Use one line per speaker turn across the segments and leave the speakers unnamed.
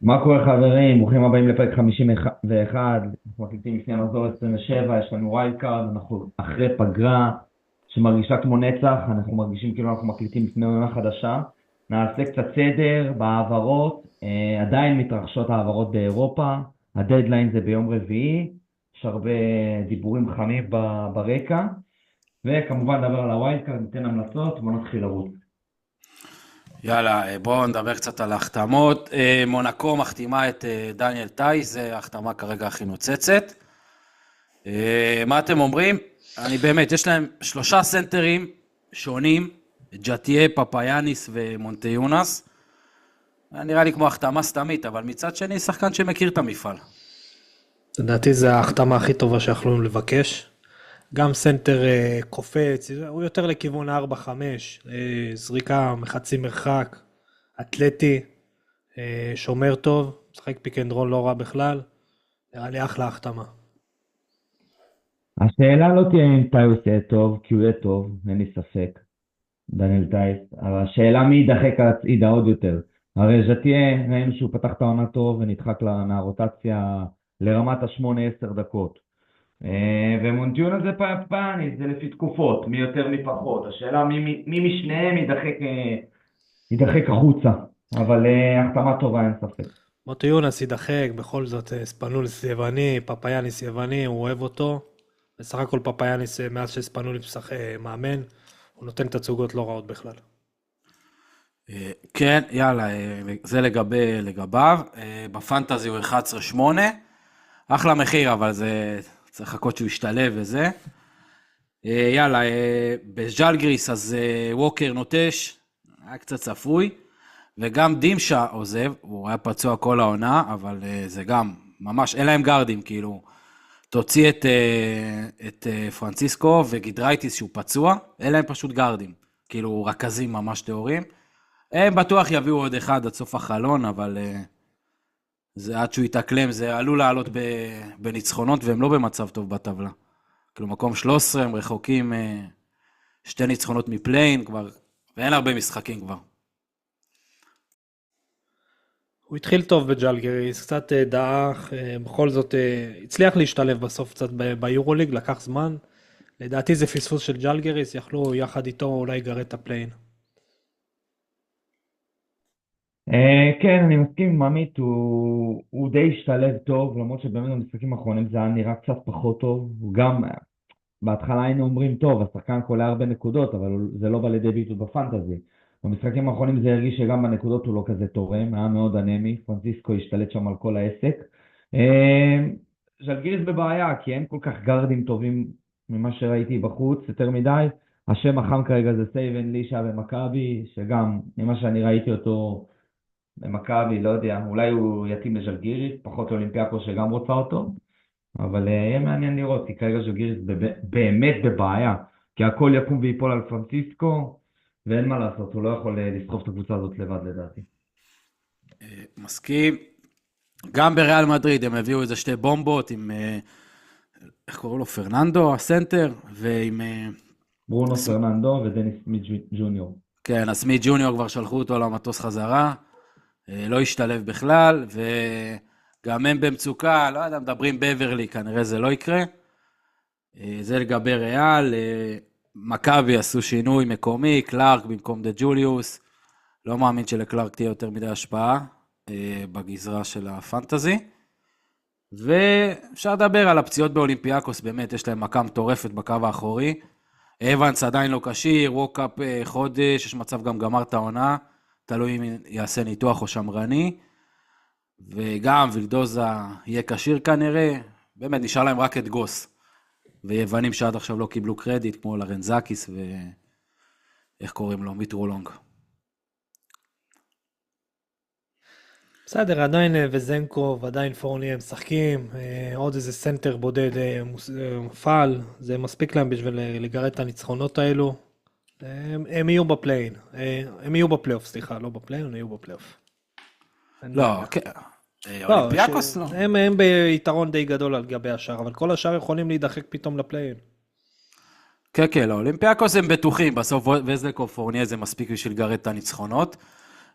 מה קורה חברים? ברוכים הבאים לפרק 51. אנחנו מקליטים לפני המחזור 27, יש לנו ווילד קארד, אנחנו אחרי פגרה שמרגישה כמו נצח, אנחנו מרגישים כאילו אנחנו מקליטים לפני עונה חדשה. נעשה קצת סדר בהעברות, עדיין מתרחשות העברות באירופה, הדדליין זה ביום רביעי, יש הרבה דיבורים חמים ברקע, וכמובן נדבר על הווילד קארד, ניתן המלצות, בואו נתחיל לרוץ.
יאללה, בואו נדבר קצת על ההחתמות. מונקו מחתימה את דניאל טייס, זה ההחתמה כרגע הכי נוצצת. מה אתם אומרים? אני באמת, יש להם שלושה סנטרים שונים, ג'אטיה, פפאיאניס ומונטיונס. נראה לי כמו החתמה סתמית, אבל מצד שני, שחקן שמכיר את המפעל.
לדעתי זה ההחתמה הכי טובה שיכולנו לבקש. גם סנטר קופץ, הוא יותר לכיוון 4-5, זריקה מחצי מרחק, אתלטי, שומר טוב, משחק פיק אנד רול לא רע בכלל, נראה לי אחלה החתמה.
השאלה לא תהיה אם טייס יהיה טוב, כי הוא יהיה טוב, אין לי ספק, דניאל טייס, אבל השאלה מי יידחק הצידה עוד יותר. הרי ז'תיה, ראינו שהוא פתח את העונה טוב ונדחק מהרוטציה לרמת ה8-10 דקות. ומונטיון הזה פאני, זה לפי תקופות, מי יותר מי פחות. השאלה מי משניהם יידחק החוצה, אבל החתמה טובה אין ספק.
מוטו יונס ידחק, בכל זאת ספנוליס יווני, פפאיאניס יווני, הוא אוהב אותו. בסך הכל פפאיאניס מאז שספנוליס מאמן, הוא נותן תצוגות לא רעות בכלל.
כן, יאללה, זה לגביו. בפנטזי הוא 11-8. אחלה מחיר, אבל זה צריך לחכות שהוא ישתלב וזה. יאללה, בז'לגריס אז ווקר נוטש, היה קצת צפוי, וגם דימשה עוזב, הוא היה פצוע כל העונה, אבל זה גם ממש, אין להם גרדים, כאילו, תוציא את פרנסיסקו וגידרייטיס שהוא פצוע, אין להם פשוט גרדים, כאילו רכזים ממש תיאורים. הם בטוח יביאו עוד אחד עד סוף החלון, אבל זה עד שהוא יתאקלם, זה עלול לעלות בניצחונות, והם לא במצב טוב בטבלה. כאילו מקום 13, הם רחוקים שתי ניצחונות מפליין כבר, ואין הרבה משחקים כבר.
הוא התחיל טוב בג'לגריס, קצת דעך, בכל זאת הצליח להשתלב בסוף קצת ביורוליג, לקח זמן. לדעתי זה פספוס של ג'לגריס, יכלו יחד איתו אולי לגרד את הפליין.
כן, אני מסכים עם עמית, הוא די השתלב טוב, למרות שבאמת במשחקים האחרונים זה היה נראה קצת פחות טוב. הוא גם, בהתחלה היינו אומרים, טוב, השחקן קולע הרבה נקודות, אבל זה לא בא לידי ביטוי בפנטזי. במשחקים האחרונים זה הרגיש שגם בנקודות הוא לא כזה תורם, היה מאוד אנמי, פרנסיסקו השתלט שם על כל העסק. ז'לגיריס בבעיה, כי אין כל כך גארדים טובים ממה שראיתי בחוץ, יותר מדי. השם החם כרגע זה סייבן לישה במכבי, שגם, ממה שאני ראיתי אותו במכבי, לא יודע, אולי הוא יתאים לז'לגיריס, פחות אולימפיאקוס שגם רוצה אותו, אבל יהיה מעניין לראות, כי כרגע ז'לגיריס באמת בבעיה, כי הכל יקום ויפול על פרנסיסקו, ואין מה לעשות, הוא לא יכול לסחוב את הקבוצה הזאת לבד לדעתי.
מסכים. גם בריאל מדריד הם הביאו איזה שתי בומבות עם, איך קוראים לו, פרננדו, הסנטר, ועם
ברונו פרננדו ודניס סמית ג'וניור.
כן, הסמית ג'וניור כבר שלחו אותו למטוס חזרה, לא השתלב בכלל, וגם הם במצוקה, לא יודע, מדברים בברלי, כנראה זה לא יקרה. זה לגבי ריאל, מכבי עשו שינוי מקומי, קלארק במקום דה ג'וליוס, לא מאמין שלקלארק תהיה יותר מדי השפעה בגזרה של הפנטזי, ואפשר לדבר על הפציעות באולימפיאקוס, באמת יש להם מכה מטורפת בקו האחורי, אבנס עדיין לא קשיר, ווקאפ חודש, יש מצב גם גמר את העונה, תלוי אם יעשה ניתוח או שמרני, וגם וילדוזה יהיה קשיר כנראה, באמת נשאר להם רק את גוס, ויוונים שעד עכשיו לא קיבלו קרדיט, כמו לרנזקיס ואיך קוראים לו, מיטרולונג.
בסדר, עדיין וזנקו ועדיין פורני הם משחקים, עוד איזה סנטר בודד מופעל, זה מספיק להם בשביל לגרד את הניצחונות האלו. הם יהיו בפליין, הם יהיו בפלייאוף, סליחה, לא בפליין, הם יהיו בפלייאוף.
לא, אולימפיאקוס לא.
הם ביתרון די גדול על גבי השאר, אבל כל השאר יכולים להידחק פתאום לפליין.
כן, כן, לא, אולימפיאקוס הם בטוחים, בסוף וזלקו פורניה זה מספיק בשביל לגרד את הניצחונות,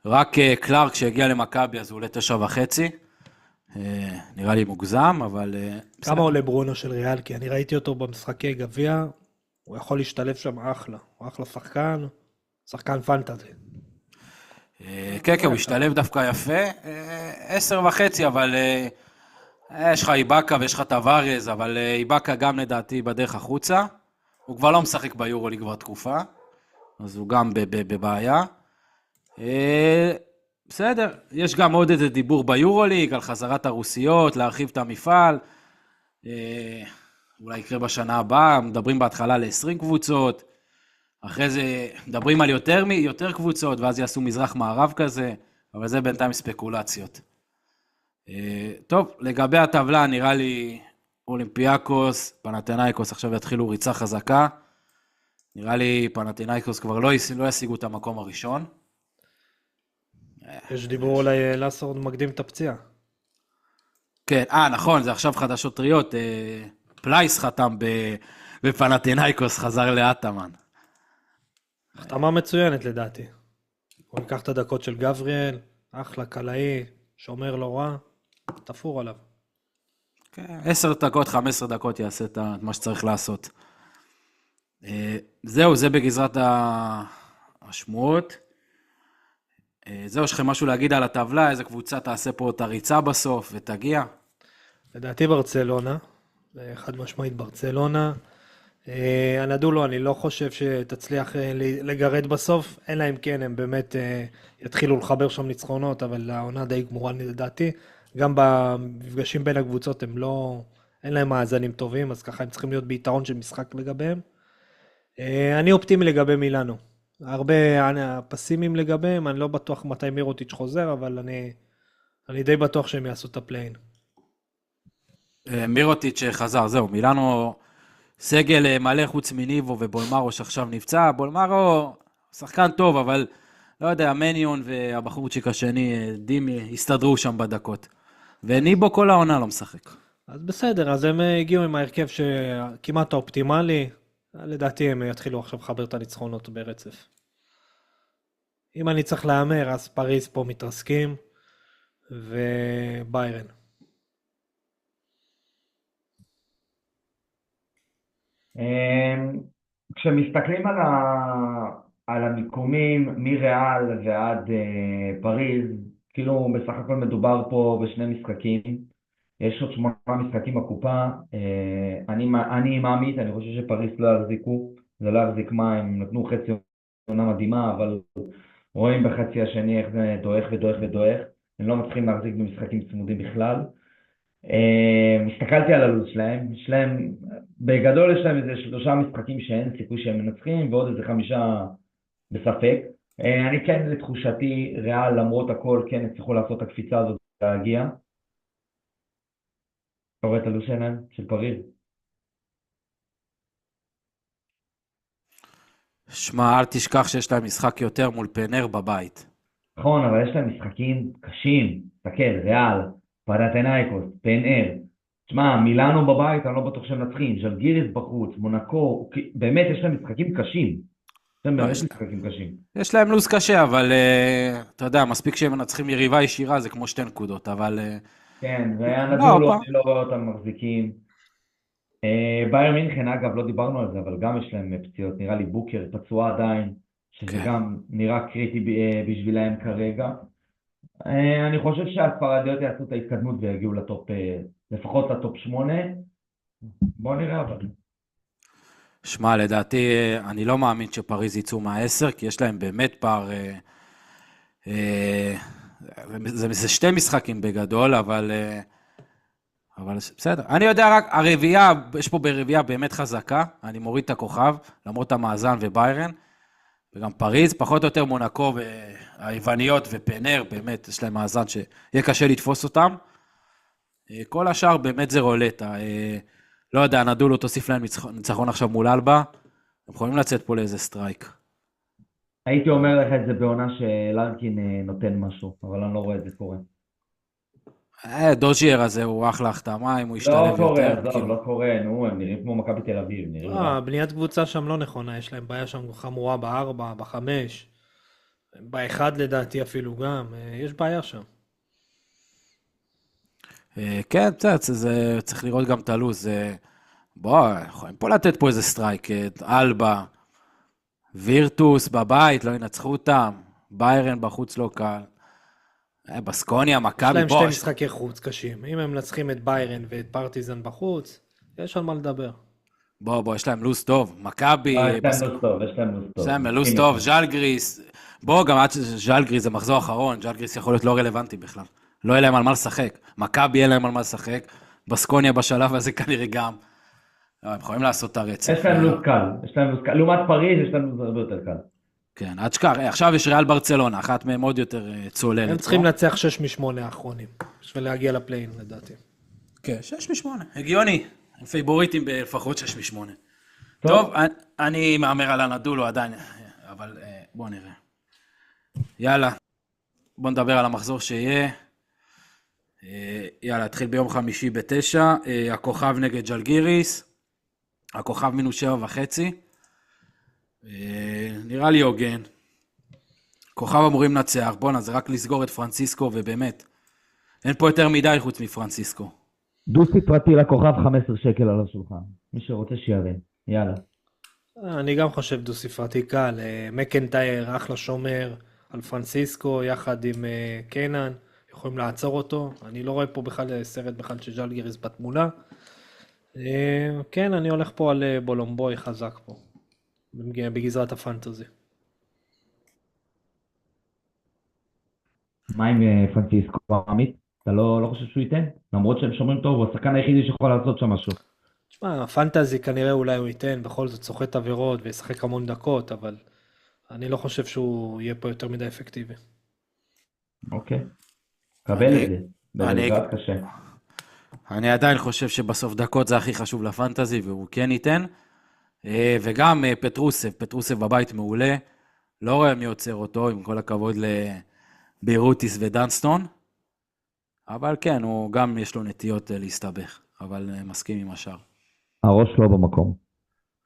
רק קלארק שהגיע למכבי, אז הוא עולה 9.5. נראה לי מוגזם, אבל...
כמה עולה ברונו של ריאל? כי אני ראיתי אותו במשחקי גביע, הוא יכול להשתלב שם אחלה. הוא אחלה שחקן, שחקן פנטזי.
כן, הוא השתלב דווקא יפה. 10.5, אבל יש לך איבאקה ויש לך טווארז, אבל איבאקה גם לדעתי בדרך החוצה. הוא כבר לא משחק ביורוליג כבר תקופה, אז הוא גם בבעיה. בסדר, יש גם עוד איזה דיבור ביורוליג על חזרת הרוסיות, להרחיב את המפעל. אולי יקרה בשנה הבאה, מדברים בהתחלה ל-20 קבוצות, אחרי זה מדברים על יותר קבוצות, ואז יעשו מזרח מערב כזה, אבל זה בינתיים ספקולציות. טוב, לגבי הטבלה, נראה לי אולימפיאקוס, פנתינייקוס עכשיו יתחילו ריצה חזקה, נראה לי פנתינייקוס כבר לא ישיגו את המקום הראשון.
יש דיבור אולי לסורד מקדים את הפציעה.
כן, נכון, זה עכשיו חדשות טריות, פלייס חתם בפנתינייקוס, חזר לאטמן.
החתמה מצוינת לדעתי. הוא ייקח את הדקות של גבריאל, אחלה, קלעי, שומר לא רע, תפור עליו.
כן, 10 דקות, 15 דקות יעשה את מה שצריך לעשות. זהו, זה בגזרת השמועות. זהו, יש לכם משהו להגיד על הטבלה, איזה קבוצה תעשה פה את הריצה בסוף ותגיע?
לדעתי ברצלונה, חד משמעית ברצלונה. הנדולו, אני לא חושב שתצליח לגרד בסוף, אלא אם כן הם באמת יתחילו לחבר שם ניצחונות, אבל העונה די גמורה לדעתי. גם במפגשים בין הקבוצות אין להם מאזנים טובים, אז ככה הם צריכים להיות ביתרון של משחק לגביהם. אני אופטימי לגבי מילאנו. הרבה פסימיים לגביהם, אני לא בטוח מתי מירוטיץ' חוזר, אבל אני די בטוח שהם יעשו את הפליין.
מירוטיץ' חזר, זהו, מילאנו סגל מלא חוץ מניבו ובולמרו שעכשיו נפצע, בולמרו שחקן טוב, אבל לא יודע, מניון והבחורצ'יק השני, דימי, הסתדרו שם בדקות, וניבו כל העונה לא משחק.
אז בסדר, אז הם הגיעו עם ההרכב שכמעט האופטימלי, לדעתי הם יתחילו עכשיו לחבר את הניצחונות ברצף. אם אני צריך לאמר, אז פריז פה מתרסקים, וביירן.
כשמסתכלים על המיקומים מריאל ועד פריז, כאילו בסך הכל מדובר פה בשני משחקים, יש עוד 8 משחקים בקופה, אני מאמית, אני חושב שפריז לא יחזיקו, זה לא יחזיק מים, הם נתנו חצי עונה מדהימה, אבל רואים בחצי השני איך זה דועך ודועך ודועך, הם לא מצליחים להחזיק במשחקים צמודים בכלל. הסתכלתי על הלו"ז שלהם, בגדול יש להם איזה 3 משחקים שאין סיכוי שהם מנצחים, ועוד איזה 5 בספק. אני כן לתחושתי, ריאל למרות הכל כן הצליחו לעשות את הקפיצה הזאת להגיע. אתה רואה את הלו"ז שלהם, של פריז?
שמע, אל תשכח שיש להם משחק יותר מול פנר בבית.
נכון, אבל יש להם משחקים קשים, תסתכל, ריאל, פנתינייקוס, פנר. תשמע, מילאנו בבית, אני לא בטוח שהם מנצחים, ז'לגיריס בחוץ, מונקו, באמת יש להם משחקים קשים.
יש להם לו"ז קשה, אבל אתה יודע, מספיק שהם מנצחים יריבה ישירה, זה כמו 2 נקודות, אבל...
כן, והנדולו, אני לא רואה אותם מחזיקים. בייר מינכן, אגב, לא דיברנו על זה, אבל גם יש להם פציעות, נראה לי בוקר, פצוע עדיין, שזה גם נראה קריטי בשבילהם כרגע. אני חושב שהספרדיות יעשו את ההתקדמות ויגיעו לטופ, לפחות לטופ 8. בואו נראה אבל.
שמע, לדעתי, אני לא מאמין שפריז יצאו מה-10, כי יש להם באמת פער, זה 2 משחקים בגדול, אבל בסדר. אני יודע רק, הרביעייה, יש פה ברביעייה באמת חזקה, אני מוריד את הכוכב, למרות המאזן וביירן, וגם פריז, פחות או יותר מונקו והיווניות ופנר, באמת יש להם מאזן שיהיה קשה לתפוס אותם. כל השאר באמת זה רולטה. לא יודע, נדולו תוסיף להם ניצחון עכשיו מול אלבה, הם יכולים לצאת פה לאיזה סטרייק.
הייתי אומר לך את זה בעונה שלארקין נותן משהו, אבל אני לא רואה את זה קורה.
דוז'ייר הזה הוא אחלה החתמה, אם הוא ישתלב יותר.
לא קורה, נו, הם נראים כמו מכבי תל אביב.
בניית קבוצה שם לא נכונה, יש להם בעיה שם חמורה ב4, ב5. באחד לדעתי אפילו גם, יש בעיה שם.
כן, בסדר, זה צריך לראות גם את הלו"ז. בוא, יכולים פה לתת פה איזה סטרייק, את אלבה, וירטוס בבית, לא ינצחו אותם, ביירן בחוץ לא קל. בסקוניה,
יש
מכבי,
להם
בוא,
שתי משחקי חוץ קשים. אם הם מנצחים את ביירן ואת פרטיזן בחוץ, יש על מה לדבר.
בוא, יש להם לו"ז טוב, מכבי,
יש להם לו"ז טוב, יש להם לו"ז טוב.
בסדר, לו"ז
מסכים
טוב,
איתך.
ז'לגריס, בוא, גם עד שז'לגריס זה מחזור אחרון, ז'לגריס יכול להיות לא רלוונטי בכלל. לא יהיה להם על מה לשחק, מכבי יהיה להם על מה לשחק, בסקוניה בשלב הזה כנראה גם. הם יכולים לעשות את הרצף.
יש להם לו"ז קל, יש להם לו"ז קל. לעומת פריז יש להם לו"ז הרבה יותר קל.
כן, עד שכח, עכשיו יש ריאל ברצלונה, אחת מהם עוד יותר צוללת.
הם צריכים לנצח 6 מ-8 האחרונים, בשביל להגיע לפליין לדעתי.
כן, 6 מ-8, הגיוני. הם פייבוריטים בלפחות 6 מ-8. טוב, אני מאמר על הנדולו עדיין, אבל בואו נראה. יאללה, בואו נדבר על המחזור שיהיה. יאללה, התחיל ביום חמישי ב-9, הכוכב נגד ג'לגיריס, הכוכב -7.5. נראה לי הוגן. כוכב אמורים לנצח, בוא'נה, זה רק לסגור את פרנסיסקו, ובאמת, אין פה יותר מדי חוץ מפרנסיסקו.
דוסי פרטי לכוכב 15 שקל על השולחן. מי שרוצה שירים. יאללה.
אני גם חושב דו ספרתי קל, מקנטייר אחלה שומר על פרנסיסקו יחד עם קיינן, יכולים לעצור אותו, אני לא רואה פה בכלל סרט בכלל שז'לגיריס בתמונה. כן, אני הולך פה על בולומבוי חזק פה, בגזרת הפנטזי.
מה עם פרנסיסקו עמית? אתה לא חושב שהוא ייתן? למרות שהם שומרים טוב, הוא השחקן היחידי שיכול לעשות שם משהו.
תשמע, הפנטזי כנראה אולי הוא ייתן, בכל זאת סוחט עבירות וישחק המון דקות, אבל אני לא חושב שהוא יהיה פה יותר מדי אפקטיבי.
אוקיי. קבל את זה. בעזרת קשה.
אני עדיין חושב שבסוף דקות זה הכי חשוב לפנטזי, והוא כן ייתן. וגם פטרוסב בבית מעולה. לא רואה מי עוצר אותו, עם כל הכבוד לבירוטיס ודנסטון. אבל כן, הוא גם יש לו נטיות להסתבך, אבל מסכים עם השאר.
הראש לא במקום.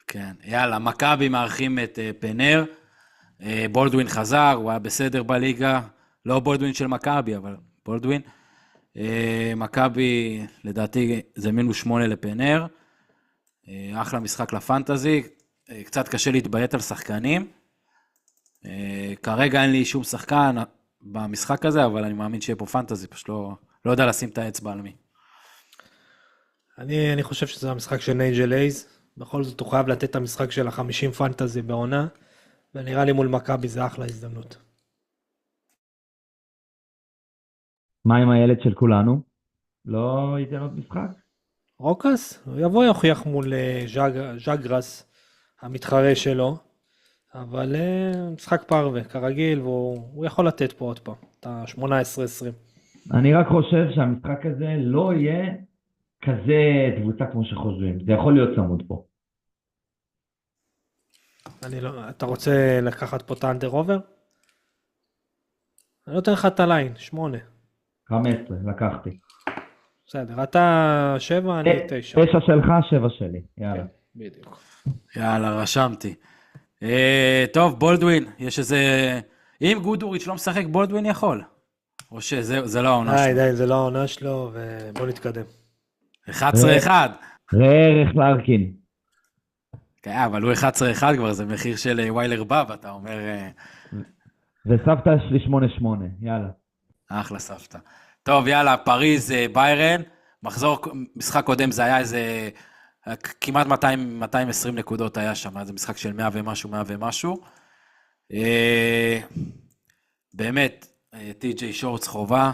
כן, יאללה, מכבי מארחים את פנר. בולדווין חזר, הוא היה בסדר בליגה. לא בולדווין של מכבי, אבל בולדווין. מכבי, לדעתי, זה -8 לפנר. אחלה משחק לפנטזי. קצת קשה להתביית על שחקנים. כרגע אין לי שום שחקן במשחק הזה, אבל אני מאמין שיהיה פה פנטזי, פשוט לא יודע לשים את האצבע על מי.
אני חושב שזה המשחק של נייג'ל אייז, בכל זאת הוא חייב לתת את המשחק של 50 פנטזי בעונה, ונראה לי מול מכבי זה אחלה הזדמנות.
מה עם הילד של כולנו? לא ייתן עוד משחק?
רוקס, הוא יבוא יוכיח מול ז'אגרס, המתחרה שלו, אבל משחק פרווה, כרגיל, והוא יכול לתת פה עוד פעם, את ה-18-20.
אני רק חושב שהמשחק הזה לא יהיה כזה תבוצה כמו שחושבים. זה יכול להיות צמוד פה.
אתה רוצה לקחת פה את האנדר אובר? אני נותן לך את הליין, 8.
15, לקחתי.
בסדר, אתה 7, אני 9.
9 שלך, 7 שלי. יאללה.
בדיוק.
יאללה, רשמתי. טוב, בולדווין, יש איזה... אם גודוריץ' לא משחק, בולדווין יכול. או שזה לא העונה שלו.
די, זה לא העונה שלו, ובוא נתקדם.
11-1.
ראה ערך לארקין.
כן, אבל הוא 11-1 כבר, זה מחיר של ויילר בב, אתה אומר...
וסבתא שלי 8-8, יאללה.
אחלה סבתא. טוב, יאללה, פריז, ביירן, מחזור, משחק קודם זה היה איזה, כמעט 220 נקודות היה שם, זה משחק של 100 ומשהו. באמת, טי.ג'יי שורץ חובה,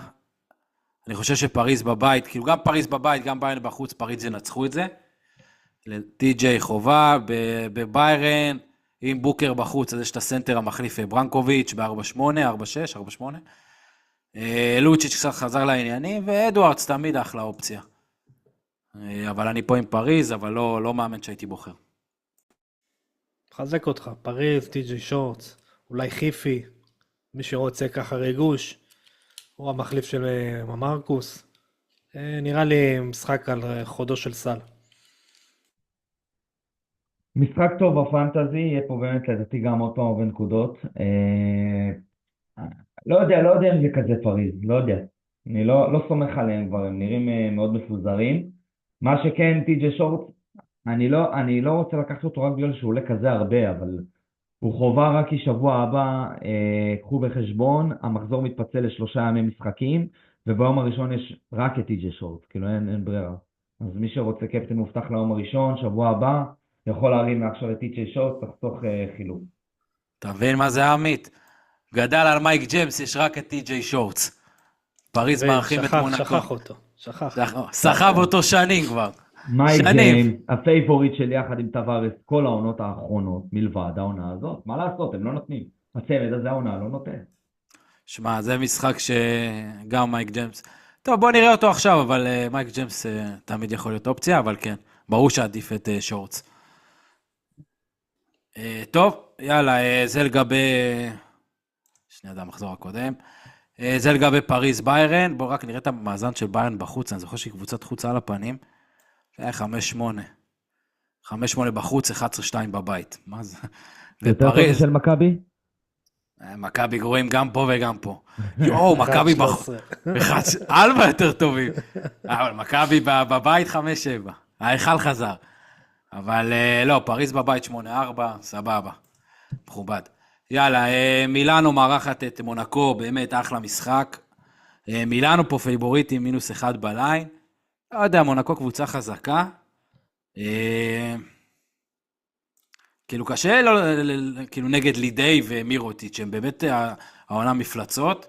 אני חושב שפריז בבית, כאילו גם פריז בבית, גם ביירן בחוץ, פריז ינצחו את זה. טי.ג'יי חובה, בביירן, עם בוקר בחוץ, אז יש את הסנטר המחליף ברנקוביץ' ב-4-8, 4-6, 4-8. לוצ'יץ' קצת חזר לעניינים, ואדוארדס תמיד אחלה אופציה. אבל אני פה עם פריז, אבל לא מאמן שהייתי בוחר.
חזק אותך, פריז, טי.ג'יי שורץ, אולי חיפי, מי שרוצה ככה ריגוש, הוא המחליף של מרקוס. נראה לי משחק על חודו של סל.
משחק טוב בפנטזי, יהיה פה באמת לדעתי גם עוד פעם הרבה נקודות. לא יודע אם זה כזה פריז, לא יודע. אני לא סומך עליהם כבר, הם נראים מאוד מפוזרים. מה שכן, טי.ג'יי שורט, אני לא רוצה לקחת אותו רק בגלל שהוא עולה כזה הרבה, אבל הוא חובה רק כי שבוע הבא, קחו בחשבון, המחזור מתפצל לשלושה ימי משחקים, וביום הראשון יש רק את טי.ג'יי שורט, כאילו אין ברירה. אז מי שרוצה קפטן מובטח ליום הראשון, שבוע הבא, יכול להרים מעכשיו את טי.ג'יי שורט, תחסוך חילוק.
אתה מבין מה זה עמית? גדל על מייק ג'יימס, יש רק את טי.ג'יי שורטס. פריז מארחים את מונקו.
שכח אותו, שכח.
סחב אותו שנים כבר.
מייק
שנים.
ג'יימס, הפייבוריט שלי יחד עם טווארס, כל העונות האחרונות, מלבד העונה הזאת, מה לעשות, הם לא נותנים. הצמד הזה העונה לא נותן.
שמע, זה משחק שגם מייק ג'יימס... טוב, בוא נראה אותו עכשיו, אבל מייק ג'יימס תמיד יכול להיות אופציה, אבל כן, ברור שעדיף את שורטס. טוב, יאללה, זה לגבי... שנייה, זה המחזור הקודם. זה לגבי פריז ביירן. בואו רק נראה את המאזן של ביירן בחוץ. אני זוכר שהיא קבוצת חוץ על הפנים. זה היה 5-8. 5-8 בחוץ, 11-2 בבית. מה זה?
יותר טוב של מכבי?
מכבי גרועים גם פה וגם פה. יואו, מכבי בחוץ. אלבה יותר טובים. אבל מכבי בבית 5-7. ההיכל חזר. אבל לא, פריז בבית 8-4, סבבה. מכובד. יאללה, מילאנו מארחת את מונקו, באמת אחלה משחק. מילאנו פה פייבוריטים מינוס 1 בליין. לא יודע, מונקו קבוצה חזקה. כאילו קשה, כאילו נגד לידי ומירוטיץ', הם באמת העונה מפלצות.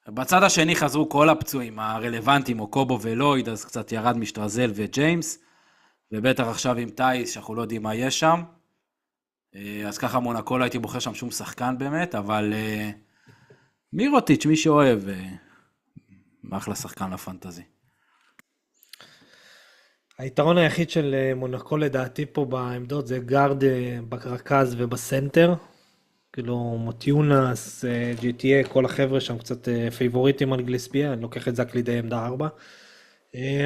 בצד השני חזרו כל הפצועים הרלוונטיים, או קובו ולויד, אז קצת ירד משטרזל וג'יימס, ובטח עכשיו עם טייס, שאנחנו לא יודעים מה יש שם. אז ככה מונקו לא הייתי בוחר שם שום שחקן באמת, אבל מירוטיץ', מי שאוהב, אחלה שחקן לפנטזי.
היתרון היחיד של מונקו לדעתי פה בעמדות זה גארד ברכז ובסנטר. כאילו מוטיונס, GTA, כל החבר'ה שם קצת פייבוריטים על גליספיה, אני לוקח את זה רק לידי עמדה 4.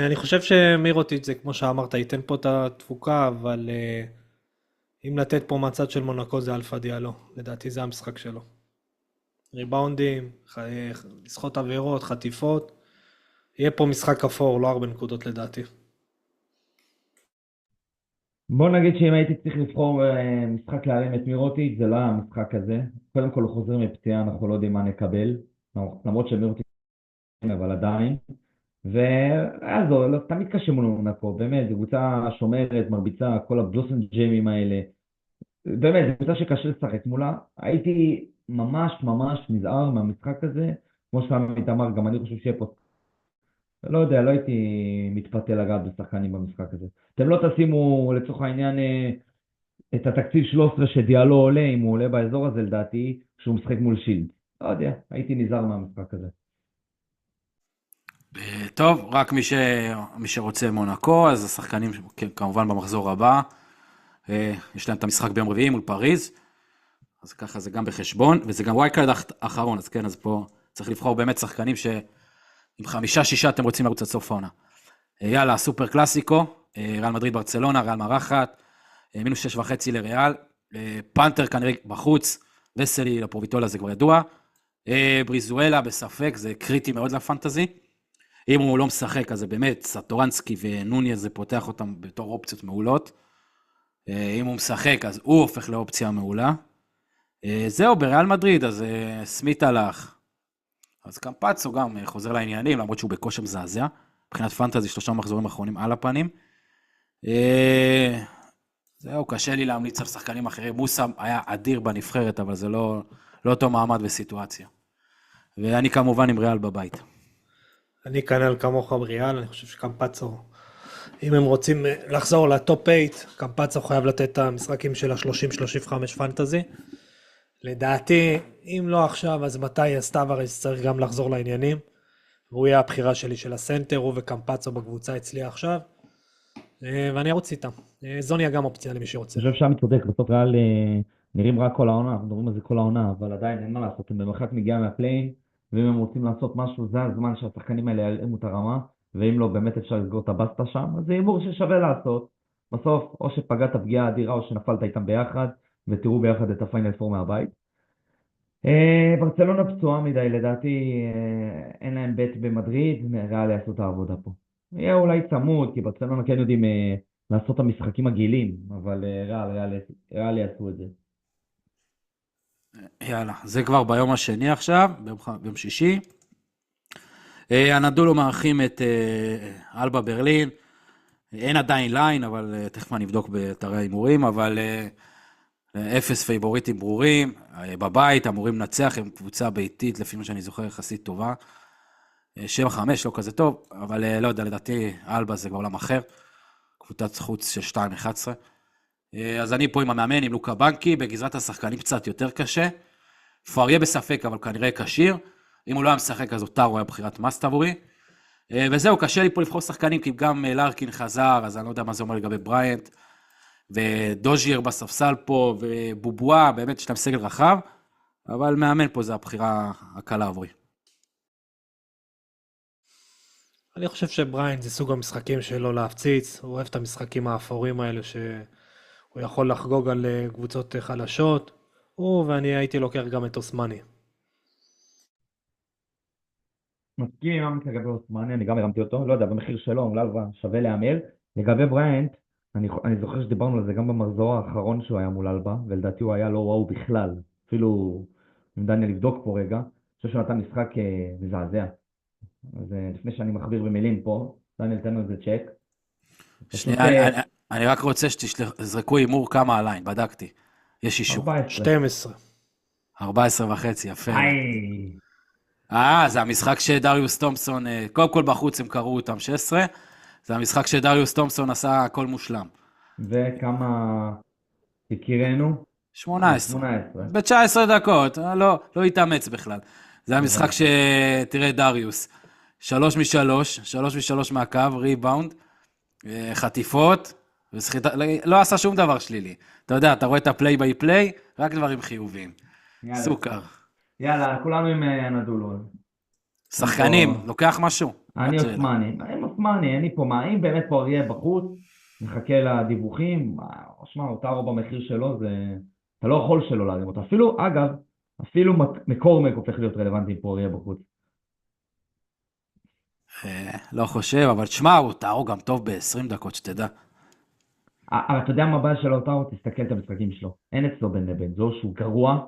אני חושב שמירוטיץ' זה כמו שאמרת, ייתן פה את התפוקה, אבל אם לתת פה מהצד של מונקו זה אלפה דיאלו, לדעתי זה המשחק שלו. ריבאונדים, לשחות עבירות, חטיפות, יהיה פה משחק אפור, לא הרבה נקודות לדעתי.
בוא נגיד שאם הייתי צריך לבחור משחק להרים את מירוטיץ' זה לא היה המשחק הזה. קודם כל הוא חוזר מפציעה, אנחנו לא יודעים מה נקבל, למרות שמירוטיץ' אבל עדיין. ואז תמיד קשה מול מונקו, באמת, זו קבוצה שומרת, מרביצה, כל הבלוסם ג'יימים האלה. באמת, זו קבוצה שקשה לשחק מולה. הייתי ממש ממש נזהר מהמשחק הזה, כמו שעמית אמר, גם אני חושב שיהיה פה. לא יודע, לא הייתי מתפתה לגעת בשחקנים במשחק הזה. אתם לא תשימו לצורך העניין את התקציב 13 שדיאלו עולה, אם הוא עולה באזור הזה לדעתי, שהוא משחק מול שילד. לא יודע, הייתי נזהר מהמשחק הזה.
טוב, רק מי שרוצה מונקו, אז השחקנים כמובן במחזור הבא, יש להם את המשחק ביום רביעי מול פריז, אז ככה זה גם בחשבון, וזה גם וייקארד האחרון, אז כן, אז פה צריך לבחור באמת שחקנים עם 5-6 אתם רוצים לרוץ עד סוף העונה. יאללה, סופר קלאסיקו, ריאל מדריד ברצלונה, ריאל מארחת, מינוס 6.5 לריאל, פנתר כנראה בחוץ, וסלי לפרוביטולה זה כבר ידוע, בריזואלה בספק, זה קריטי מאוד לפנטזי, אם הוא לא משחק, אז זה באמת, סטורנסקי ונוניה זה פותח אותם בתור אופציות מעולות, אם הוא משחק, אז הוא הופך לאופציה מעולה, זהו, בריאל מדריד, אז סמית הלך, אז קמפצו גם חוזר לעניינים, למרות שהוא בכושר מזעזע, מבחינת פנטזי 3 מחזורים אחרונים על הפנים. זהו, קשה לי להמליץ על שחקנים אחרים, מוסה היה אדיר בנבחרת, אבל זה לא אותו מעמד וסיטואציה. ואני כמובן עם ריאל בבית.
אני כנ"ל כמוך בריאל, אני חושב שקמפצו, אם הם רוצים לחזור לטופ 8, קמפצו חייב לתת את המשחקים של ה-30-35 פנטזי. לדעתי, אם לא עכשיו, אז מתי סטווארס צריך גם לחזור לעניינים. והוא יהיה הבחירה שלי של הסנטר, הוא וקמפצו בקבוצה אצלי עכשיו. ואני ארוץ איתם. זוניה גם אופציה למי שרוצה.
אני חושב שם מתבודק, בסוף ריאל נראים רק כל העונה, אנחנו מדברים על זה כל העונה, אבל עדיין אין מה לעשות, הם במרחק מגיע מהפליין, ואם הם רוצים לעשות משהו, זה הזמן שהשחקנים האלה ירימו את הרמה, ואם לא, באמת אפשר לסגור את הבסטה שם, אז זה הימור ששווה לעשות. בסוף, או שפגעת פגיעה אדירה, או שנפלת איתם ביחד, ותראו ביחד את הפיינל פור מהבית. ברצלונה פצועה מדי, לדעתי אין להם בית במדריד, ריאל יעשו את העבודה פה. יהיה אולי צמוד, כי ברצלונה כן יודעים לעשות את המשחקים הגילים, אבל ריאל יעשו את זה.
יאללה, זה כבר ביום השני עכשיו, ביום שישי. הנדולו מארחים את אלבה ברלין. אין עדיין ליין, אבל תכף אני אבדוק באתרי ההימורים, אבל 0 פייבוריטים ברורים, בבית אמורים לנצח, הם קבוצה ביתית, לפי מה שאני זוכר, יחסית טובה. 7-5, לא כזה טוב, אבל לא יודע, לדעתי, אלבה זה כבר עולם אחר. קבוצת חוץ של 2-11. אז אני פה עם המאמן, עם לוקה בנקי, בגזרת השחקנים קצת יותר קשה. פואריה בספק, אבל כנראה כשיר. אם הוא לא היה משחק, אז אוטרו היה בחירת מאסט עבורי. וזהו, קשה לי פה לבחור שחקנים, כי גם לארקין חזר, אז אני לא יודע מה זה אומר לגבי בריינט, ודוז'יר בספסל פה, ובובואה, באמת יש להם סגל רחב, אבל מאמן פה זה הבחירה הקלה עבורי.
אני חושב שבריין זה סוג המשחקים שלו להפציץ, הוא אוהב את המשחקים האפורים האלה שהוא יכול לחגוג על קבוצות חלשות, ואני הייתי לוקח גם את אוסמני.
מסכים עם לגבי אוסמני, אני גם הרמתי אותו, לא יודע, במחיר שלו, אולי שווה להמר. לגבי בריינט, אני זוכר שדיברנו על זה גם במחזור האחרון שהוא היה מול אלבה, ולדעתי הוא היה לא וואו בכלל. אפילו, אם דניאל לבדוק פה רגע, אני חושב שהוא נתן משחק מזעזע. אז לפני שאני מכביר במילים פה, דניאל תן לו איזה צ'ק.
שנייה, אני רק רוצה שתזרקו הימור כמה הליין, בדקתי. יש אישור.
12.
14.5, יפה.
איי.
זה המשחק שדריוס תומפסון, קודם כל בחוץ הם קראו אותם 16, זה המשחק שדריוס תומפסון עשה הכל מושלם.
וכמה הכירנו?
18. ב-19 דקות, לא התאמץ בכלל. זה המשחק שתראה דריוס, 3 מ-3, 3 מ-3 מהקו, ריבאונד, חטיפות, לא עשה שום דבר שלילי. אתה יודע, אתה רואה את הפליי ביי פליי, רק דברים חיוביים. סוכר.
יאללה, כולנו עם הנדולו.
שחקנים, לוקח משהו.
אני אוסמני, אני פה, אם באמת פה אריה בחוץ, נחכה לדיווחים, שמע, אוטרו במחיר שלו, אתה לא יכול שלא להרים אותו. אפילו מקורמק הופך להיות רלוונטי פה אריה בחוץ.
לא חושב, אבל תשמע, אוטרו גם טוב ב-20 דקות, שתדע.
אבל אתה יודע מה הבעיה של אוטרו? תסתכל את המשחקים שלו. אין אצלו בין לבין, זה או שהוא גרוע,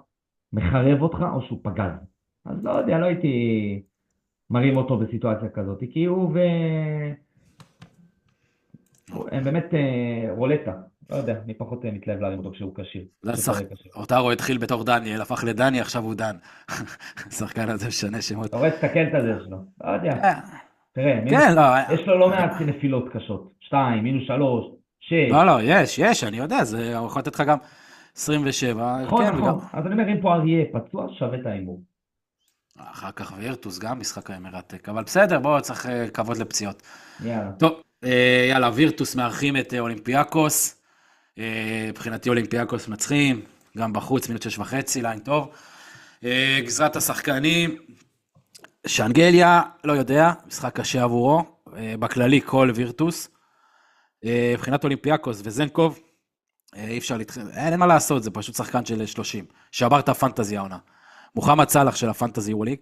מחרב אותך, או שהוא פגז. אז לא יודע, לא הייתי מרים אותו בסיטואציה כזאת, כי הם באמת רולטה. לא יודע, אני פחות מתלהב להרים אותו כשהוא כשיר.
אוטרו התחיל בתור דניאל, הפך לדני, עכשיו הוא דן. השחקן הזה משנה שמות.
אתה רואה, תסתכל את הזה שלו. לא יודע. תראה, יש לו לא מעט נפילות קשות. 2, מינוס 3, 6.
לא, יש, אני יודע, זה יכול לתת לך גם 27.
נכון. אז אני אומר, אם פה אריה פצוע, שווה את האימור.
אחר כך וירטוס גם משחק מרתק, אבל בסדר, בואו צריך כבוד לפציעות.
יאללה.
טוב, יאללה, וירטוס מארחים את אולימפיאקוס. מבחינתי אולימפיאקוס מנצחים, גם בחוץ, מינוט 6.5, ליין טוב. גזרת השחקנים, שאנגליה, לא יודע, משחק קשה עבורו, בכללי כל וירטוס. מבחינת אולימפיאקוס וזנקוב, אי אפשר אין מה לעשות, זה פשוט שחקן של 30, שעבר את הפנטזי העונה. מוחמד סלח של הפנטזי ווליג,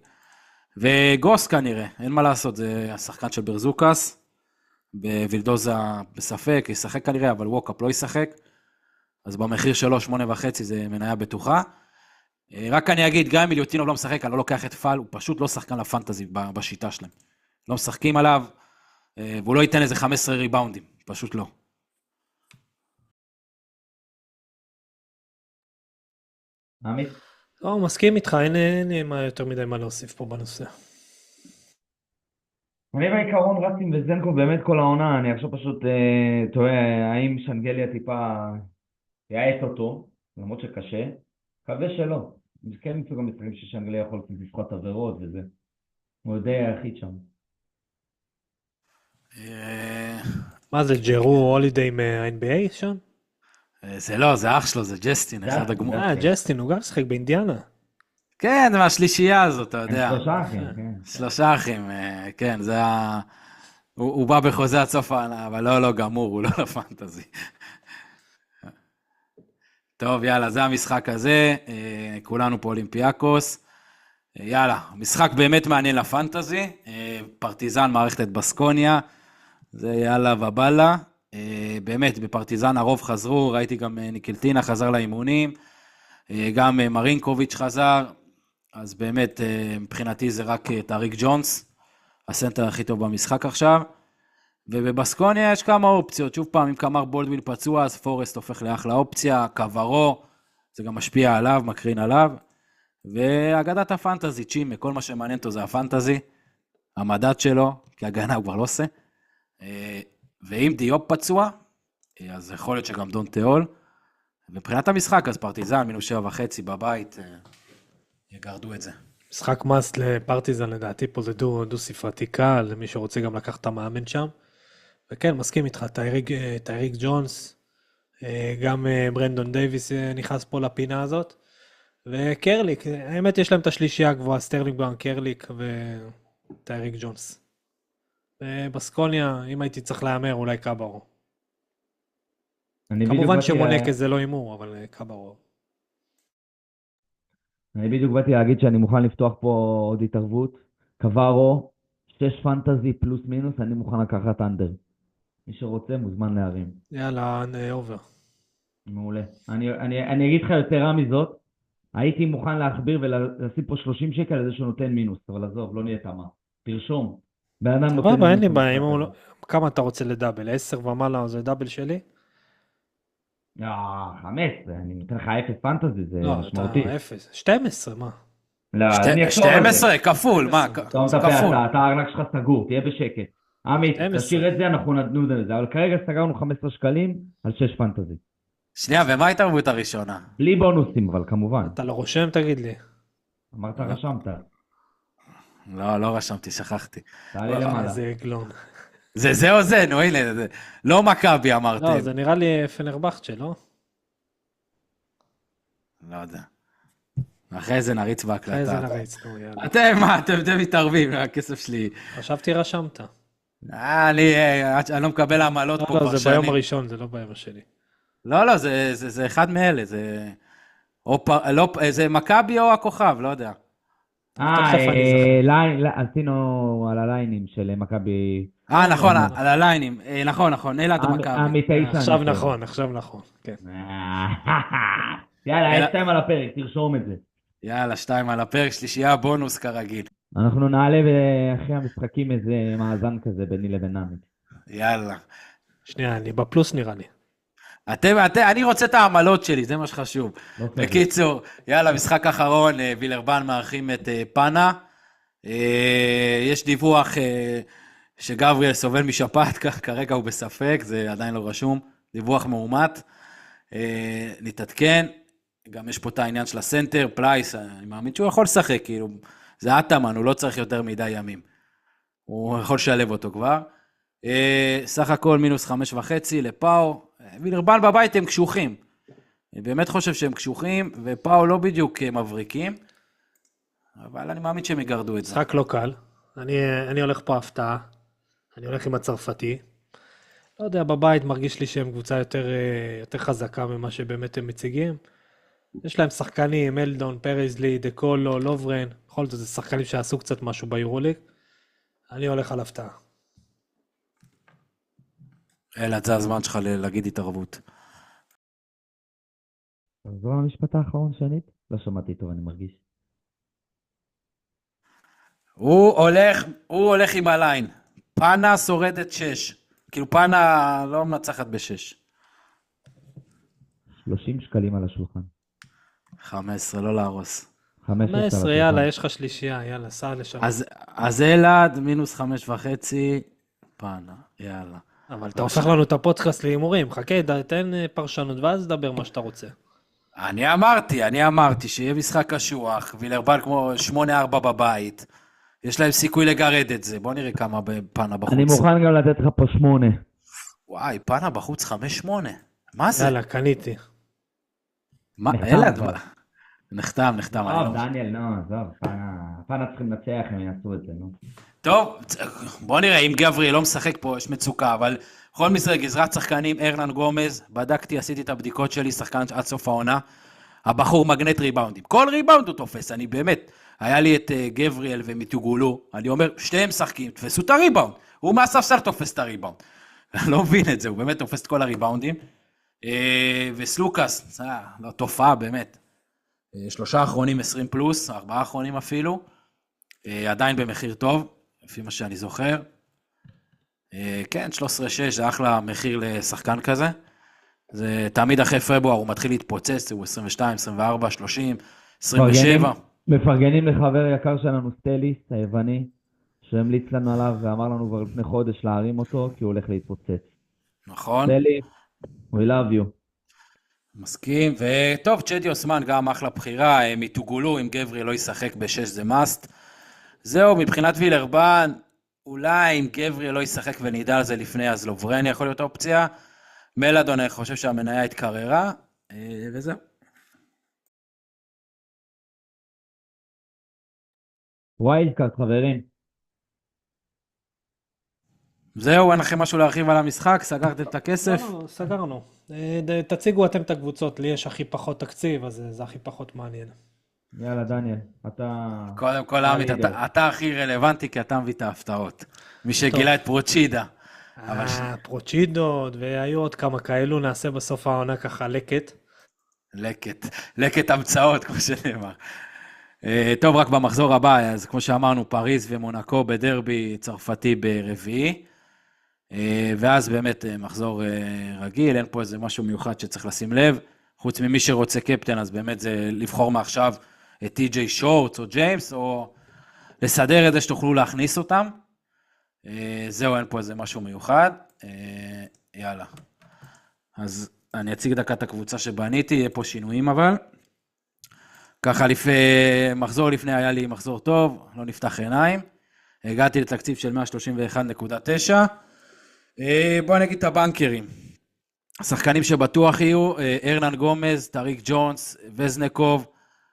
וגוס כנראה, אין מה לעשות, זה השחקן של ברזוקס, בווילדוזה בספק, ישחק כנראה, אבל ווקאפ לא ישחק, אז במחיר שלו 8.5 זה מניה בטוחה. רק אני אגיד, גם אם מיליוטינוב לא משחק, אני לא לוקח את פל, הוא פשוט לא שחקן לפנטזי בשיטה שלהם. לא משחקים עליו, והוא לא ייתן איזה 15 ריבאונדים, פשוט לא.
עמית?
לא, מסכים איתך, אין יותר מדי מה להוסיף פה בנושא.
אני בעיקרון רץ עם וזנקוב באמת כל העונה, אני עכשיו פשוט תוהה האם שאנגליה טיפה יעץ אותו, למרות שקשה, מקווה שלא. כן מסוג המשחקים ששאנגליה יכול לפחות עבירות וזה. הוא יודע היחיד שם.
מה זה, ג'רו הולידיי מה-NBA שם?
זה לא, זה אח שלו, זה ג'סטין, אחד הגמור.
ג'סטין, הוא גם שחק באינדיאנה.
כן, זה מהשלישייה הזאת, אתה יודע.
3 אחים, כן.
3 אחים, כן, זה הוא בא בחוזה עד סוף העונה, אבל לא גמור, הוא לא לפנטזי. טוב, יאללה, זה המשחק הזה, כולנו פה אולימפיאקוס. יאללה, משחק באמת מעניין לפנטזי, פרטיזן מערכת את בסקוניה, זה יאללה ובאללה. באמת, בפרטיזן הרוב חזרו, ראיתי גם ניקלטינה חזר לאימונים, גם מרינקוביץ' חזר, אז באמת, מבחינתי זה רק טאריק ג'ונס, הסנטר הכי טוב במשחק עכשיו. ובבסקוניה יש כמה אופציות, שוב פעם, אם קמר בולדווין פצוע, אז פורסט הופך לאחלה אופציה, קברו, זה גם משפיע עליו, מקרין עליו, ואגדת הפנטזי, צ'ימה, כל מה שמעניין אותו זה הפנטזי, המדד שלו, כי הגנה הוא כבר לא עושה, ואם דיופ פצוע, אז יכול להיות שגם דון תיאול, מבחינת המשחק, אז פרטיזן, מינוס 7.5 בבית, יגרדו את זה.
משחק מס לפרטיזן לדעתי פה זה דו ספרתי קל, למי שרוצה גם לקח את המאמן שם. וכן, מסכים איתך, טייריק ג'ונס, גם ברנדון דייביס נכנס פה לפינה הזאת, וקרליק, האמת יש להם את השלישייה הגבוהה, סטרלינג בראון, קרליק וטייריק ג'ונס. בסקוניה, אם הייתי צריך להאמר, אולי קאברו. כמובן שמונקה זה לא אימור, אבל קאברו.
אני בדיוק באתי להגיד שאני מוכן לפתוח פה עוד התערבות. קברו, 6 פנטזי פלוס מינוס, אני מוכן לקחת אנדר. מי שרוצה מוזמן להרים.
יאללה, אובר.
מעולה. אני אגיד לך יתרה מזאת, הייתי מוכן להכביר ולשים פה 30 שקל על זה שהוא נותן מינוס, אבל עזוב, לא נהיה תמה. תרשום.
סבבה, אין לי בעיה, כמה אתה רוצה לדאבל? 10 ומעלה זה דאבל שלי?
15, אני נותן לך 0 פנטזי, זה משמעותי.
לא, 0, 12, מה?
לא, אני אחשוב על זה.
12, כפול, מה?
כפול. אתה הארנק שלך סגור, תהיה בשקט. עמית, תשאיר את זה, אנחנו נדון על זה, אבל כרגע סגרנו 15 שקלים על 6 פנטזי.
שנייה, ומה ההתערבות הראשונה?
בלי בונוסים, אבל כמובן.
אתה לא רושם, תגיד לי.
אמרת, רשמת.
לא רשמתי, שכחתי.
תעלי למעלה.
זה גלון.
זה או זה, נו, הנה, לא מכבי אמרתם.
לא, זה נראה לי פנרבכצ'ה, לא?
לא יודע. אחרי זה נריץ בהקלטה.
אחרי זה נריץ, נו, יאללה.
אתם מתערבים, הכסף שלי.
חשבתי רשמת.
אני לא מקבל עמלות פה כבר שנים.
לא, זה ביום הראשון, זה לא ביום השני.
לא, זה אחד מאלה, זה מכבי או הכוכב, לא יודע.
עשינו על הליינים של מכבי.
נכון, על הליינים, נכון, אלעד מכבי.
עכשיו נכון, כן.
יאללה, 2 על הפרק, תרשום את זה.
יאללה, 2 על הפרק, שלישייה בונוס כרגיל.
אנחנו נעלה אחרי המשחקים איזה מאזן כזה ביני לבין עמית.
יאללה.
שנייה, אני בפלוס נראה לי.
אני רוצה את העמלות שלי, זה מה שחשוב. בקיצור, יאללה, משחק אחרון, וילרבן מארחים את פאנה. יש דיווח שגבריאל סובל משפעת, כרגע הוא בספק, זה עדיין לא רשום. דיווח מאומת. נתעדכן. גם יש פה את העניין של הסנטר, פלייס, אני מאמין שהוא יכול לשחק, כאילו, זה אטמן, הוא לא צריך יותר מדי ימים. הוא יכול לשלב אותו כבר. סך הכל מינוס 5.5 לפאו. וילרבן בבית הם קשוחים. אני באמת חושב שהם קשוחים, ופאו לא בדיוק מבריקים, אבל אני מאמין שהם יגרדו את זה.
משחק לא קל. אני הולך פה הפתעה. אני הולך עם הצרפתי. לא יודע, בבית מרגיש לי שהם קבוצה יותר חזקה ממה שבאמת הם מציגים. יש להם שחקנים, אלדון, פרזלי, דקולו, לוברן, בכל זאת זה שחקנים שעשו קצת משהו ביורוליג. אני הולך על הפתעה.
אלעד, זה הזמן שלך להגיד התערבות.
זו המשפט האחרון שנית? לא שמעתי טוב, אני מרגיש.
הוא הולך עם הליין. פאנה שורדת 6. כאילו פאנה לא מנצחת ב6.
30 שקלים על השולחן.
15, לא להרוס.
15, יאללה, יש לך שלישייה, יאללה, סע לשם.
אז אלעד, מינוס 5.5, פאנה, יאללה.
אבל אתה הופך לנו את הפודקאסט להימורים, חכה, תן פרשנות ואז דבר מה שאתה רוצה.
אני אמרתי שיהיה משחק קשוח, וילרבן כמו 8-4 בבית, יש להם סיכוי לגרד את זה, בוא נראה כמה פאנה בחוץ.
אני מוכן גם לתת לך פה 8.
וואי, פאנה בחוץ 5-8, מה זה?
יאללה, קניתי.
מה, אלעד? נחתם.
דניאל, עזוב, פאנה צריכים לנצח, הם יעשו את זה, נו.
טוב, בוא נראה, אם גבריאל לא משחק פה, יש מצוקה, אבל בכל משרה גזרת שחקנים, ארנן גומז, בדקתי, עשיתי את הבדיקות שלי, שחקן עד סוף העונה, הבחור מגנט ריבאונדים, כל ריבאונד הוא תופס, אני באמת, היה לי את גבריאל ומיטוגולו, אני אומר, שתיהם משחקים, תפסו את הריבאונד, הוא מהספסל תופס את הריבאונד, אני לא מבין את זה, הוא באמת תופס את כל הריבאונדים, וסלוקס, לא, תופעה באמת, 3 האחרונים 20 פלוס, 4 האחרונים אפילו, עדיין במחיר טוב, לפי מה שאני זוכר, כן, 13-6 זה אחלה מחיר לשחקן כזה, זה תמיד אחרי פברואר הוא מתחיל להתפוצץ, הוא 22, 24, 30, 27.
מפרגנים לחבר יקר שלנו סטליס, היווני, שהמליץ לנו עליו ואמר לנו כבר לפני חודש להרים אותו, כי הוא הולך להתפוצץ.
נכון.
סטליס, we love you.
מסכים, וטוב, צ'די אוסמן גם אחלה בחירה, מתוגולו, אם גברי לא ישחק ב6 זה מאסט. זהו, מבחינת וילרבן, אולי אם גברי לא ישחק ונדע על זה לפני, אז לוברני יכול להיות אופציה. מלאדון, אני חושב שהמניה התקררה, וזהו.
ווילד קארט, חברים.
זהו, אין לכם משהו להרחיב על המשחק, סגרתם את הכסף?
לא, סגרנו. תציגו אתם את הקבוצות, לי יש הכי פחות תקציב, אז זה הכי פחות מעניין.
יאללה, דניאל, אתה...
קודם כל, עמית, אתה הכי רלוונטי, כי אתה מביא את ההפתעות. מי שגילה את פרוצ'ידה.
פרוצ'ידות, והיו עוד כמה כאלו, נעשה בסוף העונה ככה לקט.
לקט המצאות, כמו שנאמר. טוב, רק במחזור הבא, אז כמו שאמרנו, פריז ומונקו בדרבי צרפתי ברביעי, ואז באמת מחזור רגיל, אין פה איזה משהו מיוחד שצריך לשים לב, חוץ ממי שרוצה קפטן, אז באמת זה לבחור מעכשיו את טי.ג'יי שורטס או ג'יימס, או לסדר את זה שתוכלו להכניס אותם, זהו, אין פה איזה משהו מיוחד, יאללה. אז אני אציג דקה את הקבוצה שבניתי, יהיה פה שינויים אבל, ככה מחזור לפני היה לי מחזור טוב, לא נפתח עיניים, הגעתי לתקציב של 131.9, בואו נגיד את הבנקרים, השחקנים שבטוח יהיו, ארנן גומז, טריק ג'ונס, וזנקוב,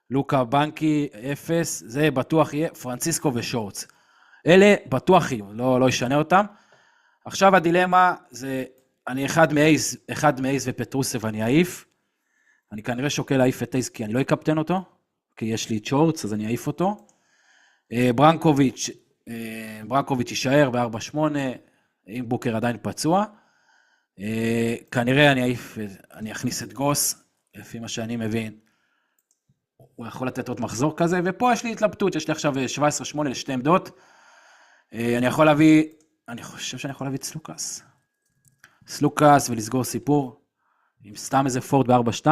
לוקה בנקי, 0, זה בטוח יהיה, פרנסיסקו ושורץ, אלה בטוח יהיו, לא ישנה אותם, עכשיו הדילמה זה, אני אחד מאייס ופטרוסב אני אעיף, אני כנראה שוקל להעיף את אייס כי אני לא אקפטן אותו, כי יש לי את שורץ, אז אני אעיף אותו. ברנקוביץ' יישאר ב-4-8, אם בוקר עדיין פצוע. כנראה אני אכניס את גוס, לפי מה שאני מבין. הוא יכול לתת עוד מחזור כזה, ופה יש לי התלבטות, יש לי עכשיו 17-8 לשתי עמדות. אני חושב שאני יכול להביא את סלוקס ולסגור סיפור, עם סתם איזה פורד ב-4-2,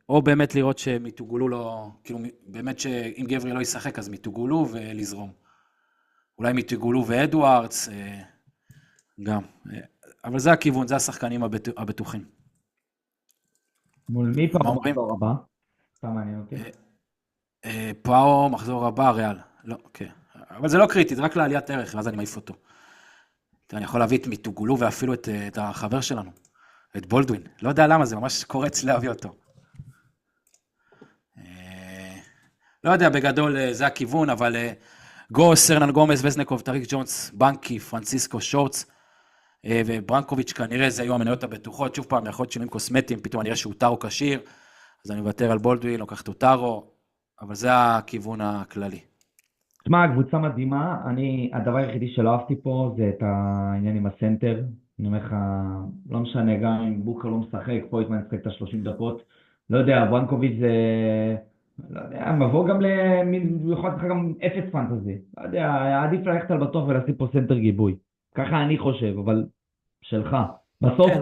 או באמת לראות שמתוגולו לא, כאילו באמת שאם גברי לא ישחק אז מתוגולו ולזרום. אולי מתוגולו ואדוארדס, גם. אבל זה הכיוון, זה השחקנים הבטוחים.
מול מי פאו מחזור הבא? סתם מעניין אותי.
פאו מחזור הבא, ריאל. לא, אוקיי. אבל זה לא קריטי, זה רק לעליית ערך, ואז אני מעיף אותו. אני יכול להביא את מתוגולו ואפילו את החבר שלנו. את בולדווין, לא יודע למה, זה ממש קורץ להביא אותו. לא יודע, בגדול זה הכיוון, אבל גוס, ארנן גומז, וזנקוב, טריק ג'ונס, בנקי, פרנסיסקו, שורץ, וברנקוביץ' כנראה זה היו המניות הבטוחות, שוב פעם, יכול להיות שינויים קוסמטיים, פתאום אני רואה שהוא טארו כשיר, אז אני מוותר על בולדווין, לוקח את טארו, אבל זה הכיוון הכללי.
תשמע, הקבוצה מדהימה, הדבר היחידי שלא אהבתי פה זה את העניין עם הסנטר, אני אומר לך, לא משנה, גם אם בוקר לא משחק, פה יתמן משחק את ה-30 דקות, לא יודע, ברנקוביץ' זה, לא יודע, מבוא גם הוא יכול לתת לך גם 0 פנטזי, לא יודע, עדיף ללכת על בטוח ולשים פה סנטר גיבוי, ככה אני חושב, אבל שלך,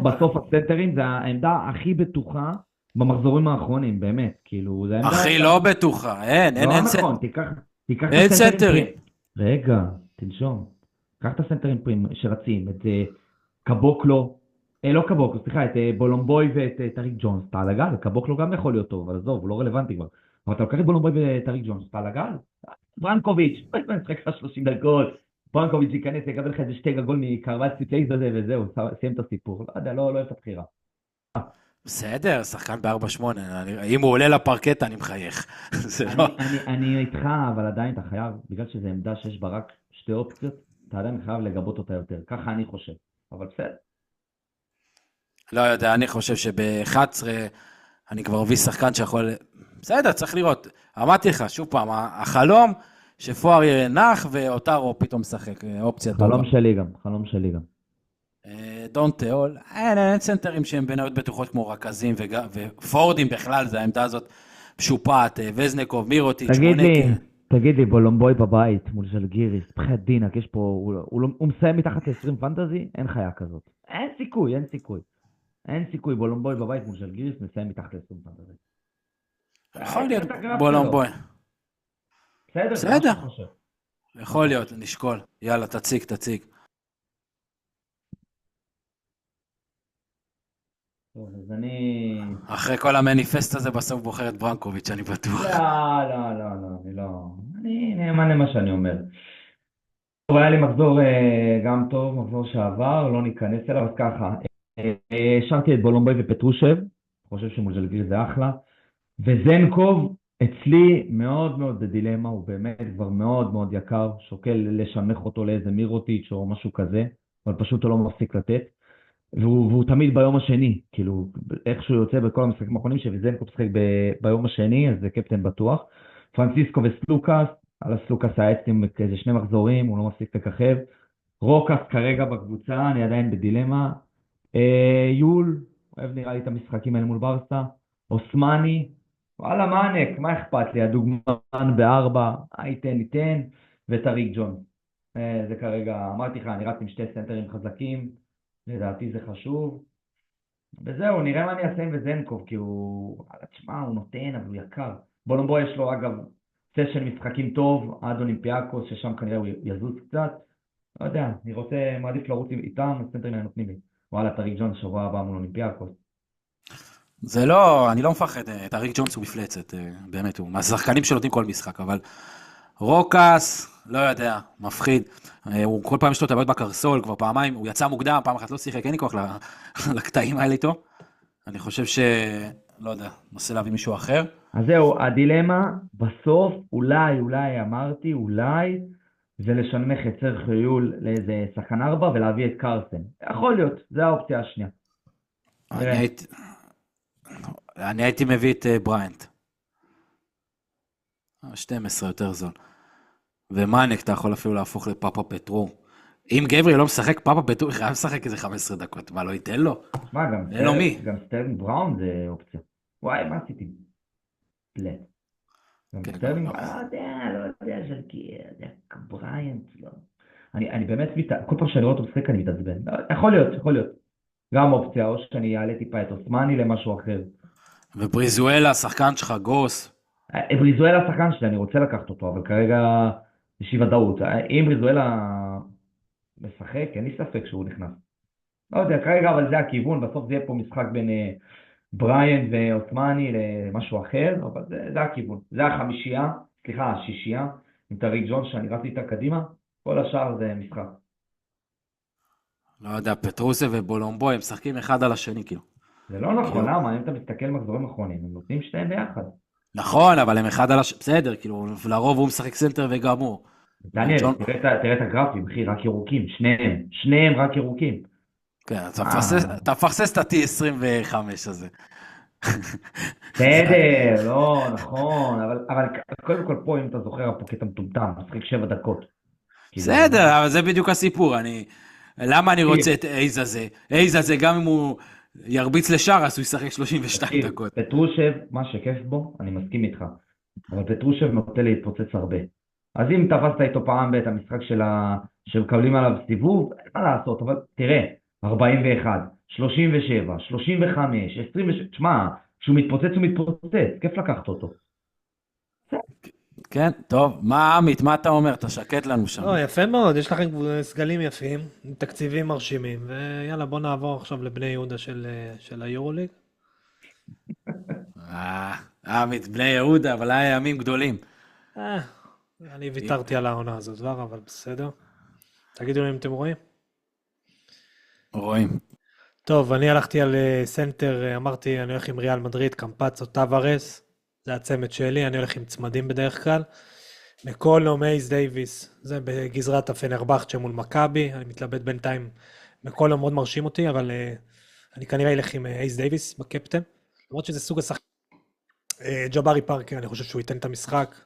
בסוף הסנטרים זה העמדה הכי בטוחה במחזורים האחרונים, באמת, כאילו, זה העמדה...
הכי לא בטוחה, אין
נכון, תיקח את
הסנטרים.
רגע, תנשום. קח את הסנטרים שרצים, את קבוקלו, לא קבוקלו, סליחה, את בולומבוי ואת טריק ג'ונס, אתה על הגל, קבוקלו גם יכול להיות טוב, אבל עזוב, הוא לא רלוונטי כבר. אבל אתה לוקח את בולומבוי וטריק ג'ונס, אתה על הגל? ברנקוביץ', אני משחק לך 30 דקות, ברנקוביץ' ייכנס, יקבל לך איזה 2 גול מקרבצי פלייס הזה וזהו, סיים את הסיפור. לא יודע, לא אוהב את הבחירה.
בסדר, שחקן ב-4-8, אם הוא עולה לפרקט אני מחייך.
אני איתך, אבל עדיין אתה חייב, בגלל שזו עמדה שיש בה רק 2 אופציות, אתה עדיין חייב לגבות אותה יותר, ככה אני חושב. אבל בסדר.
לא יודע, אני חושב שב-11 אני כבר מביא שחקן שיכול... בסדר, צריך לראות. אמרתי לך, שוב פעם, החלום שפואר יהיה נח ואוטרו פתאום משחק, אופציה טובה.
חלום שלי גם.
דונטה, אין סנטרים שהם בניות בטוחות כמו רכזים ופורדים בכלל, זה העמדה הזאת משופעת, וזנקוב, מירוטיץ',
תגיד לי, בולומבוי בבית מול ז'לגיריס, בחייאת דינק, יש פה, הוא מסיים מתחת ל-20 פנטזי? אין חיה כזאת. אין סיכוי, בולומבוי בבית מול ז'לגיריס מסיים מתחת ל-20 פנטזי.
יכול להיות בולומבוי. בסדר. יכול להיות, נשקול. יאללה, תציג.
טוב, אז אני...
אחרי כל המניפסט הזה בסוף בוחר את ברנקוביץ', אני בטוח.
אני נאמן למה שאני אומר. טוב, היה לי מחזור גם טוב, מחזור שעבר, לא ניכנס אליו, אז ככה. השארתי את בולומבוי ופטרושב, חושב שמול ז'לגיריס זה אחלה, וזנקוב אצלי מאוד מאוד בדילמה, הוא באמת כבר מאוד מאוד יקר, שוקל לשנמך אותו לאיזה מירוטיץ' או משהו כזה, אבל פשוט הוא לא מפסיק לתת. והוא תמיד ביום השני, כאילו, איך שהוא יוצא בכל המשחקים האחרונים, שוויזנקוב משחק ביום השני, אז זה קפטן בטוח. פרנסיסקו וסלוקאס, על הסלוקאס היה אצלי איזה 2 מחזורים, הוא לא מפסיק לככב. רוקאס כרגע בקבוצה, אני עדיין בדילמה. יול, אוהב נראה לי את המשחקים האלה מול ברסה. אוסמני, וואלה מאנק, מה אכפת לי? הדוגמן ב4, ייתן, וטריק ג'ון. זה כרגע, אמרתי לך, אני רץ עם 2 סנטרים חזקים, לדעתי זה חשוב. וזהו, נראה מה אני אעשה עם וזנקוב, כי הוא, תשמע, הוא נותן, אבל הוא יקר. בולומבוי יש לו אגב סשן משחקים טוב, עד אולימפיאקוס, ששם כנראה הוא יזוז קצת. לא יודע, אני רוצה, מעדיף לרוץ איתם, הסנטרים האלה נותנים לי. וואלה, טריק ג'ונס שבוע הבא מול אולימפיאקוס.
זה לא, אני לא מפחד, טריק ג'ונס הוא מפלצת, באמת, הוא מהשחקנים שנותנים כל משחק, אבל רוקאס, לא יודע, מפחיד, הוא כל פעם יש לו טבעות בקרסול, כבר פעמיים, הוא יצא מוקדם, פעם אחת לא שיחק, אין לי כוח לקטעים האלה איתו, אני חושב לא יודע, ננסה להביא מישהו אחר.
אז זהו, הדילמה, בסוף, אולי אמרתי, זה לשנמך את סרחיו יול לאיזה שחקן 4 ולהביא את קרסן. יכול להיות, זה האופציה השנייה.
אני הייתי מביא את בריינט. 12 יותר זול. ומאנק אתה יכול אפילו להפוך לפאפה פטרו. אם גברי לא משחק פאפה פטרו, הוא חייב לשחק איזה 15 דקות. מה, לא ייתן לו?
מה, גם סטרלינג בראון זה אופציה. וואי, מה עשיתי? פלט. גם סטרלינג, לא יודע, בריינט, לא. אני באמת, כל פעם שאני רואה אותו משחק, אני מתעצבן. יכול להיות. גם אופציה, או שאני אעלה טיפה את אוסמני למשהו אחר.
ובריזואלה, השחקן שלך, גוס.
בריזואלה השחקן שלי, אני רוצה לקחת אותו, אבל כרגע יש ודאות. אם בריזואלה משחק, אין לי ספק שהוא נכנס. לא יודע, כרגע, אבל זה הכיוון, בסוף זה יהיה פה משחק בין בריין ואוסמני למשהו אחר, אבל זה הכיוון. זה השישייה, עם טריק ג'ון שאני רץ איתה קדימה, כל השאר זה משחק.
לא יודע, פטרוסה ובולומבו, הם משחקים אחד על השני, כאילו.
זה לא נכון, למה? אם אתה מסתכל מחזורים אחרונים, הם נותנים 2 ביחד.
נכון, אבל הם אחד על השני, בסדר, כאילו, לרוב הוא משחק סנטר וגמור.
דניאל, תראה את הגרפים, אחי, רק ירוקים, שניהם רק ירוקים.
כן, אתה מפרסס את ה-T25 הזה.
בסדר, לא, נכון, אבל קודם כל פה, אם אתה זוכר, הפוקט המטומטם, משחק 7 דקות.
בסדר, אבל זה בדיוק הסיפור, למה אני רוצה את אייז הזה? אייז הזה, גם אם הוא ירביץ לשאר, אז הוא ישחק 32 דקות.
פטרושב, מה שכיף בו, אני מסכים איתך, אבל פטרושב נוטה להתפוצץ הרבה. אז אם תפסת איתו פעם בית המשחק שמקבלים עליו סיבוב, אין מה לעשות, אבל תראה, 41, 37, 35, 26, תשמע, כשהוא מתפוצץ הוא מתפוצץ, כיף לקחת אותו.
כן, טוב, מה עמית, מה אתה אומר? אתה שקט לנו שם.
יפה מאוד, יש לכם סגלים יפים, תקציבים מרשימים, ויאללה בוא נעבור עכשיו לבני יהודה של היורוליג.
עמית, בני יהודה, אבל היה ימים גדולים.
אני ויתרתי על העונה הזאת כבר, אבל בסדר. תגידו לי אם אתם רואים.
רואים.
טוב, אני הלכתי על סנטר, אמרתי, אני הולך עם ריאל מדריד, קמפצו, טווארס, זה הצמד שלי, אני הולך עם צמדים בדרך כלל. מקולו, מייס, דייביס, זה בגזרת הפנרבכצ'ה מול מכבי, אני מתלבט בינתיים מקולום מאוד מרשים אותי, אבל אני כנראה אלך עם אייס דייביס בקפטן, למרות שזה סוג השחקן. ג'בארי פארקר, אני חושב שהוא ייתן את המשחק,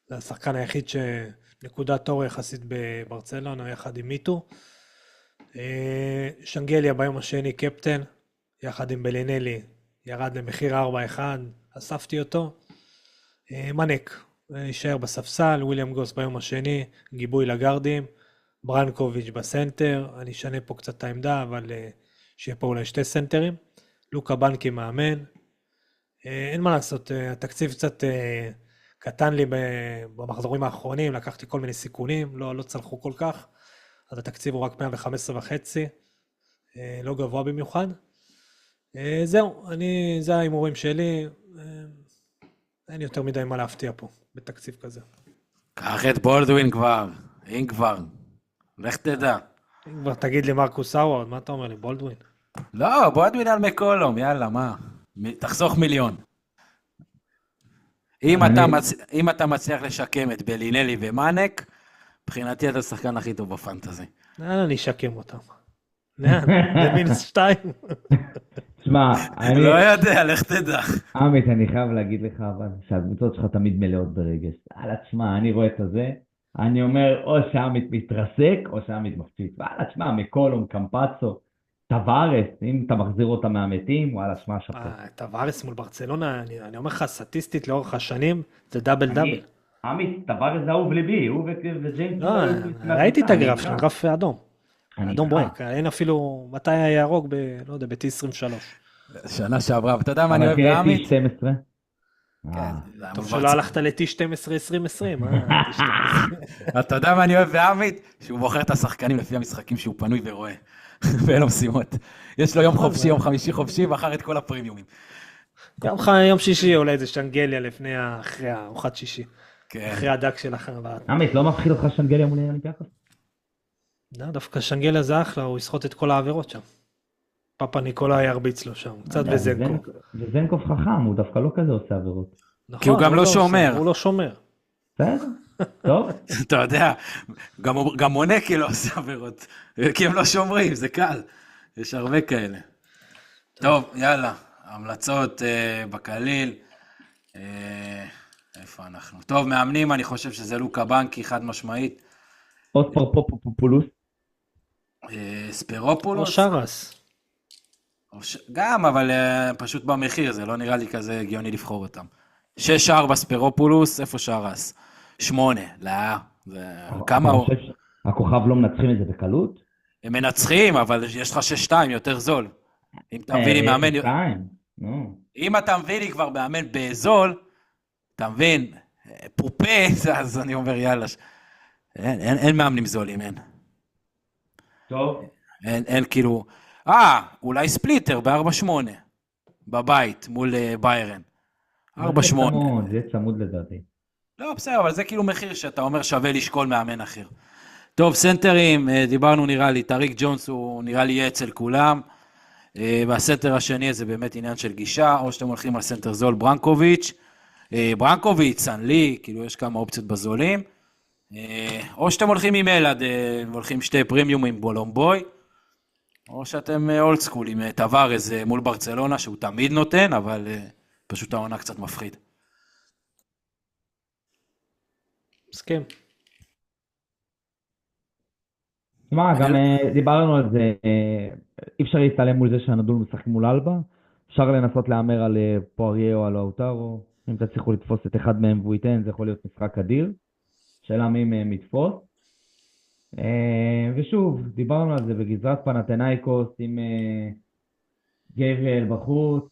זה השחקן היחיד שנקודת אור יחסית בברצלונה, יחד עם מיטו. שנגליה ביום השני קפטן, יחד עם בלינלי, ירד למחיר 4-1, אספתי אותו. מנק, יישאר בספסל, וויליאם גוס ביום השני, גיבוי לגרדים, ברנקוביץ' בסנטר, אני אשנה פה קצת את העמדה, אבל שיהיה פה אולי שתי סנטרים. לוקה בנקי מאמן, אין מה לעשות, התקציב קצת קטן לי במחזורים האחרונים, לקחתי כל מיני סיכונים, לא צלחו כל כך, אז התקציב הוא רק 115.5, לא גבוה במיוחד. זהו, זה ההימורים שלי, אין יותר מדי מה להפתיע פה, בתקציב כזה.
קח את בולדווין כבר, אם כבר, לך תדע.
אם כבר תגיד לי מרקוס האוורד, מה אתה אומר לי, בולדווין?
לא, בולדווין על מקולום, יאללה, מה? תחסוך מיליון. אם אתה מצליח לשקם את בלינלי ומאנק, מבחינתי אתה השחקן הכי טוב בפנטזי.
אני אשקם אותם. במינוס 2.
תשמע,
לא יודע, לך תדע.
עמית, אני חייב להגיד לך אבל שהקבוצות שלך תמיד מלאות ברגש. תשמע, אני רואה את זה, אני אומר או שעמית מתרסק או שעמית מפציץ. תשמע, מקולום, קמפצו, טווארס, אם אתה מחזיר אותה מהמתים, שמע, שפו.
טווארס מול ברצלונה, אני אומר לך, סטטיסטית לאורך השנים, זה דאבל.
עמית, טווארס זה אהוב ליבי, הוא וג'יימס.
לא, ראיתי את הגרף שלו, גרף אדום. אדום בוהק, אין אפילו, מתי היה ירוק לא יודע, ב-T23.
שנה שעברה, ואתה יודע מה אני אוהב בעמית?
T12.
טוב שלא הלכת ל-T12 2020.
אתה יודע מה אני אוהב בעמית? שהוא בוחר את השחקנים לפי המשחקים שהוא פנוי ורואה. ואין לו משימות. יש לו יום חופשי, יום חמישי חופשי, ואחר את כל הפרימיומים.
יום שישי אולי זה שנגליה אחרי הארוחת שישי. אחרי הדק שלך.
עמית, לא מפחיד אותך שנגליה מול אולימפיאקוס?
לא, דווקא שנגליה זה אחלה, הוא יסחוט את כל העבירות שם. פאפה ניקולאי ירביץ לו שם, קצת וזנקוב.
וזנקוב חכם, הוא דווקא לא כזה עושה עבירות.
כי הוא גם לא שומר.
הוא לא שומר.
בסדר, טוב.
אתה יודע, גם מונקי לא עושה עבירות, כי הם לא שומרים, זה קל. יש הרבה כאלה. טוב, יאללה, המלצות בקליל. איפה אנחנו? טוב, מאמנים, אני חושב שזה לוקה בנקי, חד משמעית.
אוספרופופופולוס.
ספירופולוס.
או שרס.
גם, אבל פשוט במחיר, זה לא נראה לי כזה הגיוני לבחור אותם. 6-4 ספירופולוס, איפה שרס? 8, לא, כמה הוא...
הכוכב לא מנצחים את זה בקלות?
הם מנצחים, אבל יש לך 6-2 יותר זול. אם אתה מביא לי מאמן... אם אתה מביא לי כבר מאמן בזול, אתה מבין, פופה, אז אני אומר יאללה, אין מאמנים זולים, אין.
טוב.
אין כאילו, אולי ספליטר ב-4-8, בבית מול ביירן. 4-8.
זה צמוד לדעתי.
לא, בסדר, אבל זה כאילו מחיר שאתה אומר שווה לשקול מאמן אחר. טוב, סנטרים, דיברנו נראה לי, טריק ג'ונס הוא נראה לי יהיה אצל כולם, והסנטר השני זה באמת עניין של גישה, או שאתם הולכים על סנטר זול ברנקוביץ', סנלי, כאילו יש כמה אופציות בזולים, או שאתם הולכים עם אלעד, הולכים שתי פרימיום עם בולומבוי, או שאתם אולד סקול עם טווארס מול ברצלונה, שהוא תמיד נותן, אבל פשוט העונה קצת מפחיד.
מסכים.
תשמע, גם דיברנו על זה, אי אפשר להתעלם מול זה שהנדול משחק מול אלבה, אפשר לנסות להמר על פואריה או על האוטרו, אם תצליחו לתפוס את אחד מהם והוא ייתן, זה יכול להיות משחק אדיר, שאלה מי מהם יתפוס. ושוב, דיברנו על זה בגזרת פנתנאיקוס עם גבריאל בחוץ,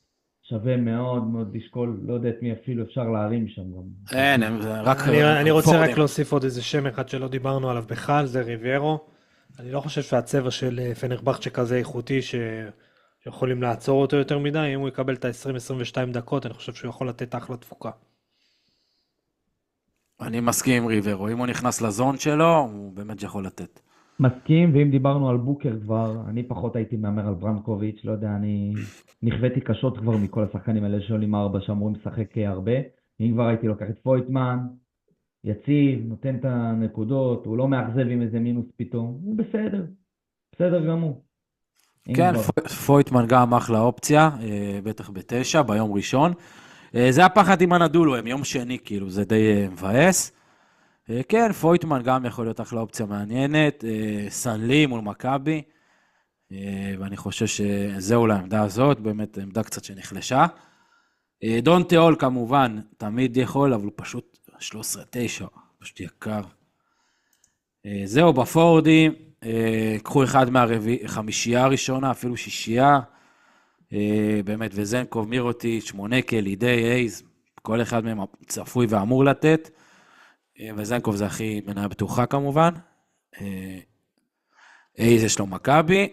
שווה מאוד מאוד לשקול, לא יודעת מי אפילו אפשר להרים שם גם.
אין, רק...
אני רוצה רק להוסיף עוד איזה שם אחד שלא דיברנו עליו בכלל, זה ריביירו. אני לא חושב שהצבע של פנרבחצ'ה כזה איכותי שיכולים לעצור אותו יותר מדי, אם הוא יקבל את ה-20-22 דקות, אני חושב שהוא יכול לתת אחלה תפוקה.
אני מסכים עם ריביירו, אם הוא נכנס לזון שלו, הוא באמת יכול לתת.
מסכים, ואם דיברנו על בוקר כבר, אני פחות הייתי מאמר על ברנקוביץ', לא יודע, אני נכוויתי קשות כבר מכל השחקנים האלה שעולים 4 שאמורים לשחק הרבה, אם כבר הייתי לוקח את פויטמן, יציב, נותן את הנקודות, הוא לא מאכזב עם איזה מינוס פתאום, הוא בסדר, בסדר גמור. אם
כן,
כבר.
פויטמן גם אחלה אופציה, בטח ב9, ביום ראשון. זה הפחד עם הנדולו, הם יום שני, כאילו, זה די מבאס. כן, פויטמן גם יכול להיות אחלה אופציה מעניינת, סנלי מול מכבי, ואני חושב שזהו לעמדה הזאת, באמת עמדה קצת שנחלשה. דון תיאול כמובן, תמיד יכול, אבל הוא פשוט 13-9, פשוט יקר. זהו, בפורדים, קחו אחד מהחמישייה הראשונה, אפילו שישייה, באמת, וזנקוב, מירוטיץ', מונקל, לידי, אייז, כל אחד מהם צפוי ואמור לתת, וזנקוב זה הכי מניה בטוחה כמובן, אייז יש לו מכבי,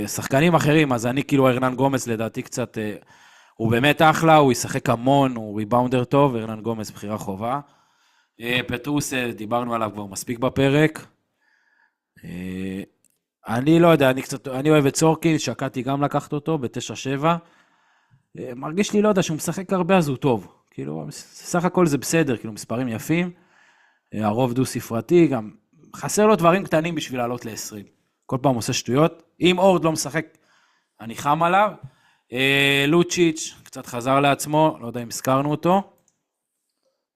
שחקנים אחרים, אז אני כאילו ארנן גומס לדעתי קצת, הוא באמת אחלה, הוא ישחק המון, הוא ריבאונדר טוב, ארנן גומס בחירה חובה, פטרוס, דיברנו עליו כבר מספיק בפרק, אני לא יודע, אני אוהב את סורקין, שקעתי גם לקחת אותו ב9-7, מרגיש לי, לא יודע, שהוא משחק הרבה אז הוא טוב, כאילו, סך הכל זה בסדר, כאילו, מספרים יפים, הרוב דו ספרתי, גם חסר לו דברים קטנים בשביל לעלות ל-20, כל פעם עושה שטויות, אם אורד לא משחק, אני חם עליו, לוצ'יץ' קצת חזר לעצמו, לא יודע אם הזכרנו אותו,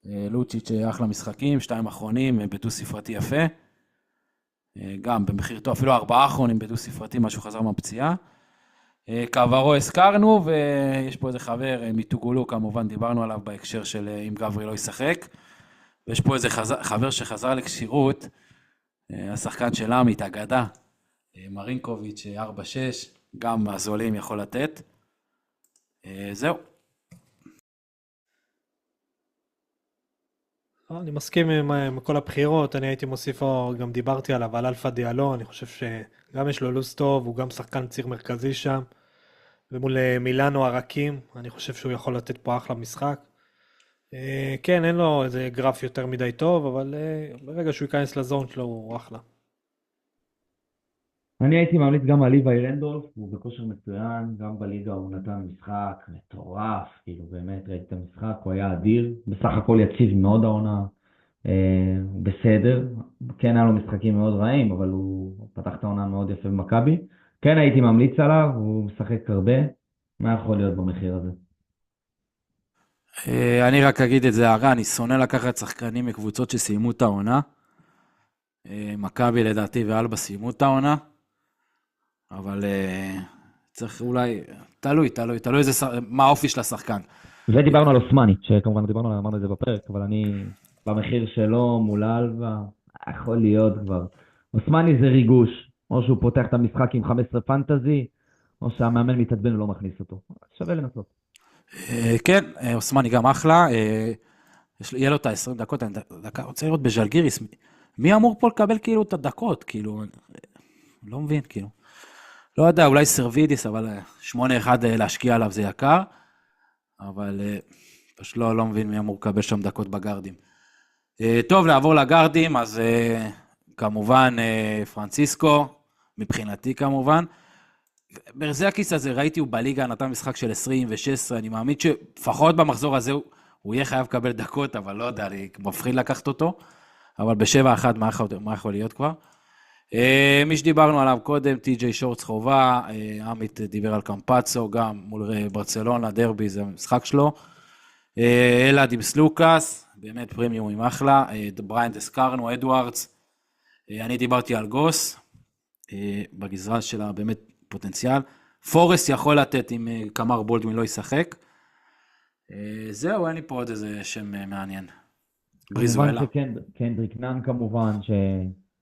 לוצ'יץ' אחלה משחקים, 2 אחרונים, בדו ספרתי יפה, גם במחיר טוב, אפילו 4 אחרונים בדו ספרתי, משהו חזר מהפציעה, קעברו הזכרנו, ויש פה איזה חבר מתוגולו, כמובן דיברנו עליו בהקשר של אם גברי לא ישחק, ויש פה איזה חבר שחזר לקשירות, השחקן של עמית, אגדה, מרינקוביץ' 4-6, גם הזולים יכול לתת. זהו.
אני מסכים עם כל הבחירות, אני הייתי מוסיף, גם דיברתי עליו, על אלפה דיאלו, אני חושב שגם יש לו לו"ז טוב, הוא גם שחקן ציר מרכזי שם, ומול מילאנו הרקים, אני חושב שהוא יכול לתת פה אחלה משחק. כן, אין לו איזה גרף יותר מדי טוב, אבל ברגע שהוא ייכנס לזון שלו הוא אחלה.
אני הייתי ממליץ גם על ליוואי רנדולף, הוא בכושר מצוין, גם בליגה הוא נתן משחק מטורף, כאילו באמת ראיתי את המשחק, הוא היה אדיר, בסך הכל יציב מאוד העונה, בסדר, כן היה לו משחקים מאוד רעים, אבל הוא פתח את העונה מאוד יפה במכבי, כן הייתי ממליץ עליו, הוא משחק הרבה, מה יכול להיות במחיר הזה?
אני רק אגיד את זה הערה, אני שונא לקחת שחקנים מקבוצות שסיימו את העונה, מכבי לדעתי ואלבה סיימו את העונה, אבל צריך אולי, תלוי מה האופי של השחקן.
ודיברנו על אוסמני, שכמובן דיברנו עליו, אמרנו את זה בפרק, אבל אני במחיר שלו מול אלבה, יכול להיות כבר. אוסמני זה ריגוש, או שהוא פותח את המשחק עם 15 פנטזי, או שהמאמן מתעצבן ולא מכניס אותו. שווה לנסות.
כן, אוסמני גם אחלה, יהיה לו את ה-20 דקות, אני רוצה לראות בז'לגיריס, מי אמור פה לקבל כאילו את הדקות, כאילו, לא מבין, כאילו. לא יודע, אולי סרווידיס, אבל 8-1 להשקיע עליו זה יקר, אבל פשוט לא מבין מי אמור לקבל שם דקות בגרדים. טוב, לעבור לגרדים, אז כמובן פרנסיסקו, מבחינתי כמובן. ברזקיס הזה ראיתי, הוא בליגה נתן משחק של 20 ו-16, אני מאמין שפחות במחזור הזה הוא יהיה חייב לקבל דקות, אבל לא יודע, אני מפחיד לקחת אותו, אבל ב7-1 מה יכול להיות כבר? מי שדיברנו עליו קודם, טי.ג'יי שורץ חובה, עמית דיבר על קמפצו, גם מול ברצלונה, דרבי, זה המשחק שלו, אלעד עם סלוקאס, באמת פרימיום עם אחלה, בריינד הזכרנו, אדוארדס, אני דיברתי על גוס, בגזרה שלה באמת פוטנציאל, פורס יכול לתת אם קמר בולדווין לא ישחק, זהו, אין לי פה עוד איזה שם מעניין, בריזואלה.
כמובן שקנדריק נאן כמובן,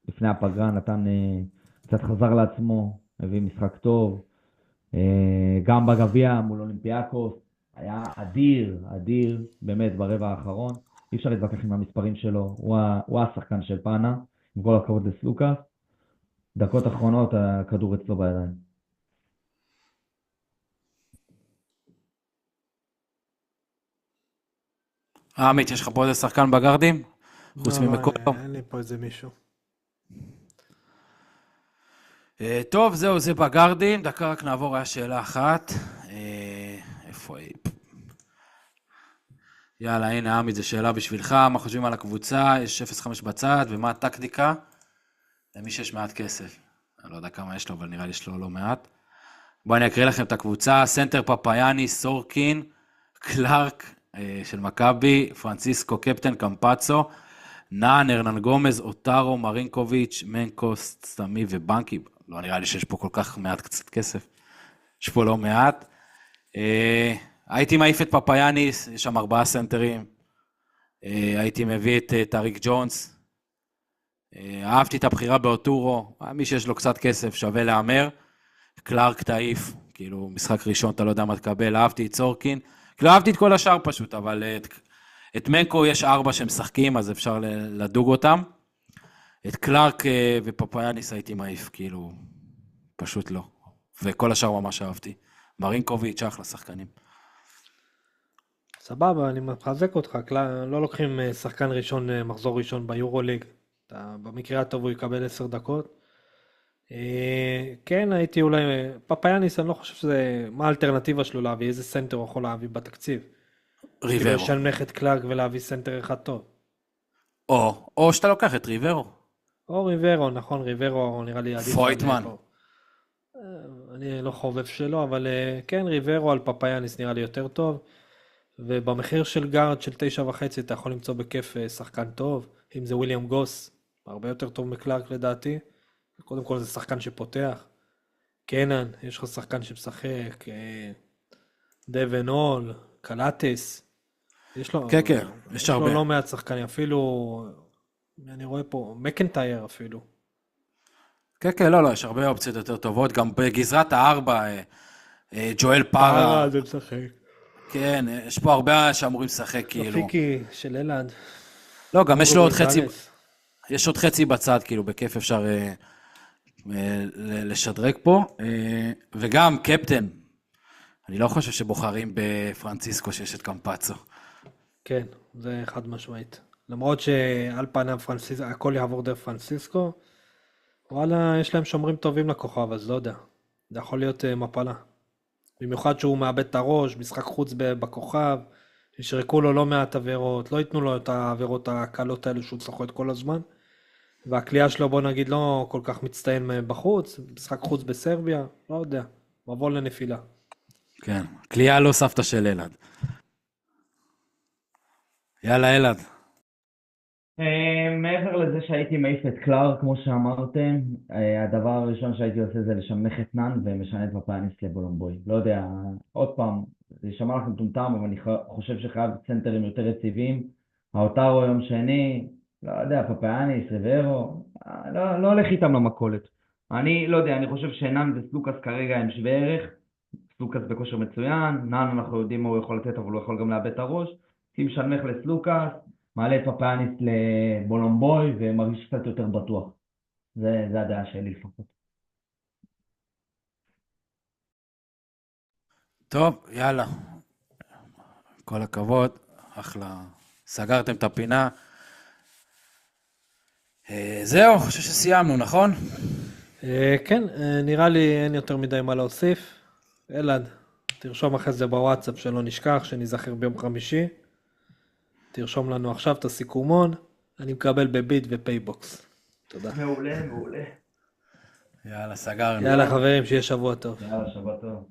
לפני הפגרה נתן, קצת חזר לעצמו, הביא משחק טוב, גם בגביע מול אולימפיאקוס, היה אדיר, באמת ברבע האחרון, אי אפשר להתווכח עם המספרים שלו, הוא השחקן של פאנה, עם כל הכבוד לסלוקאס, דקות אחרונות הכדור אצלו בידיים.
עמית, יש לך פה איזה שחקן בגרדים? חוץ ממקורו?
אין לי פה איזה מישהו.
טוב, זהו, זה בגרדים, דקה רק נעבור, היה שאלה אחת, איפה היא? יאללה, הנה עמית, זו שאלה בשבילך, מה חושבים על הקבוצה, יש 0.5 בצד, ומה הטקטיקה? למי שיש מעט כסף. אני לא יודע כמה יש לו, אבל נראה לי יש לו לא מעט. בואו אני אקריא לכם את הקבוצה, סנטר פפאיאני, סורקין, קלארק של מכבי, פרנסיסקו קפטן, קמפצו, נאן, הרנן גומז, אוטרו, מרינקוביץ', מנקוס, סתמי ובנקי. לא נראה לי שיש פה כל כך מעט קצת כסף. יש פה לא מעט. הייתי מעיף את פפאיאניס, יש שם 4 סנטרים. הייתי מביא את טריק ג'ונס. אהבתי את הבחירה באוטורו. מי שיש לו קצת כסף שווה להמר. קלארק תעיף, כאילו משחק ראשון אתה לא יודע מה תקבל. אהבתי את סורקין. כאילו אהבתי את כל השאר פשוט, אבל את מנקו יש 4 שמשחקים, אז אפשר לדוג אותם. את קלארק ופפאיאניס הייתי מעיף, כאילו, פשוט לא. וכל השאר ממש אהבתי. מרינקוביץ' אחלה שחקנים.
סבבה, אני מחזק אותך, לא לוקחים שחקן ראשון, מחזור ראשון ביורוליג. במקרה הטוב הוא יקבל 10 דקות. כן, הייתי אולי, פפאיאניס, אני לא חושב שזה, מה האלטרנטיבה שלו להביא, איזה סנטר הוא יכול להביא בתקציב.
ריברו.
לשנמך את קלארק ולהביא סנטר אחד טוב.
או שאתה לוקח את ריברו.
או ריברו, נכון, ריברו נראה לי עדיף.
פויטמן.
אני לא חובב שלו, אבל כן, ריברו על פפאיאניס נראה לי יותר טוב. ובמחיר של גארד של 9.5 אתה יכול למצוא בכיף שחקן טוב, אם זה וויליאם גוס, הרבה יותר טוב מקלארק לדעתי. קודם כל זה שחקן שפותח. קנן, יש לך שחקן שמשחק, דבן הול, קלטס. יש לו,
כן, כן, יש הרבה.
לו לא מעט שחקנים, אפילו, אני רואה פה, מקנטייר אפילו.
כן, כן, לא, יש הרבה אופציות יותר טובות, גם בגזרת הארבע, ג'ואל פארה.
זה משחק.
כן, יש פה הרבה שאמורים לשחק, כאילו.
פיקי של אלעד.
לא, גם יש לו עוד חצי, יש עוד חצי בצד, כאילו, בכיף אפשר לשדרג פה, וגם קפטן, אני לא חושב שבוחרים בפרנסיסקו שיש את קמפצו.
כן, זה חד משמעית. למרות שעל פניו הכל יעבור דרך פרנסיסקו, וואלה, יש להם שומרים טובים לכוכב, אז לא יודע. זה יכול להיות מפלה. במיוחד שהוא מאבד את הראש, משחק חוץ בכוכב, ישרקו לו לא מעט עבירות, לא ייתנו לו את העבירות הקלות האלו שהוא צחו את כל הזמן, והקליעה שלו בוא נגיד לא כל כך מצטיין בחוץ, משחק חוץ בסרביה, לא יודע, מבוא לנפילה.
כן, קליעה לא סבתא של אלעד. יאללה אלעד.
מעבר לזה שהייתי מעיף את קלארק, כמו שאמרתם, הדבר הראשון שהייתי עושה זה לשנמך את נאן ומשנה את פפאיאניס לבולומבוי. לא יודע, עוד פעם, זה יישמע לכם טומטם, אבל אני חושב שחייב סנטרים יותר יציבים. האוטרו יום שני, לא יודע, פפאיאניס, ריברו, לא הולך איתם למכולת. אני לא יודע, אני חושב שנאן וסלוקס כרגע הם שווה ערך. סלוקס בכושר מצוין, נאן אנחנו יודעים מה הוא יכול לתת, אבל הוא יכול גם לאבד את הראש. אם משנמך לסלוקס, מעלה את פפאיאניס לבולומבוי ומרגיש קצת יותר בטוח. זה הדעה שלי לפחות.
טוב, יאללה. כל הכבוד, אחלה. סגרתם את הפינה. זהו, חושב שסיימנו, נכון?
כן, נראה לי אין יותר מדי מה להוסיף. אלעד, תרשום אחרי זה בוואטסאפ שלא נשכח, שנזכר ביום חמישי. תרשום לנו עכשיו את הסיכומון, אני מקבל בביט ופייבוקס. תודה.
מעולה, מעולה.
יאללה, סגרנו.
יאללה חברים, שיהיה שבוע טוב.
יאללה, שבוע טוב.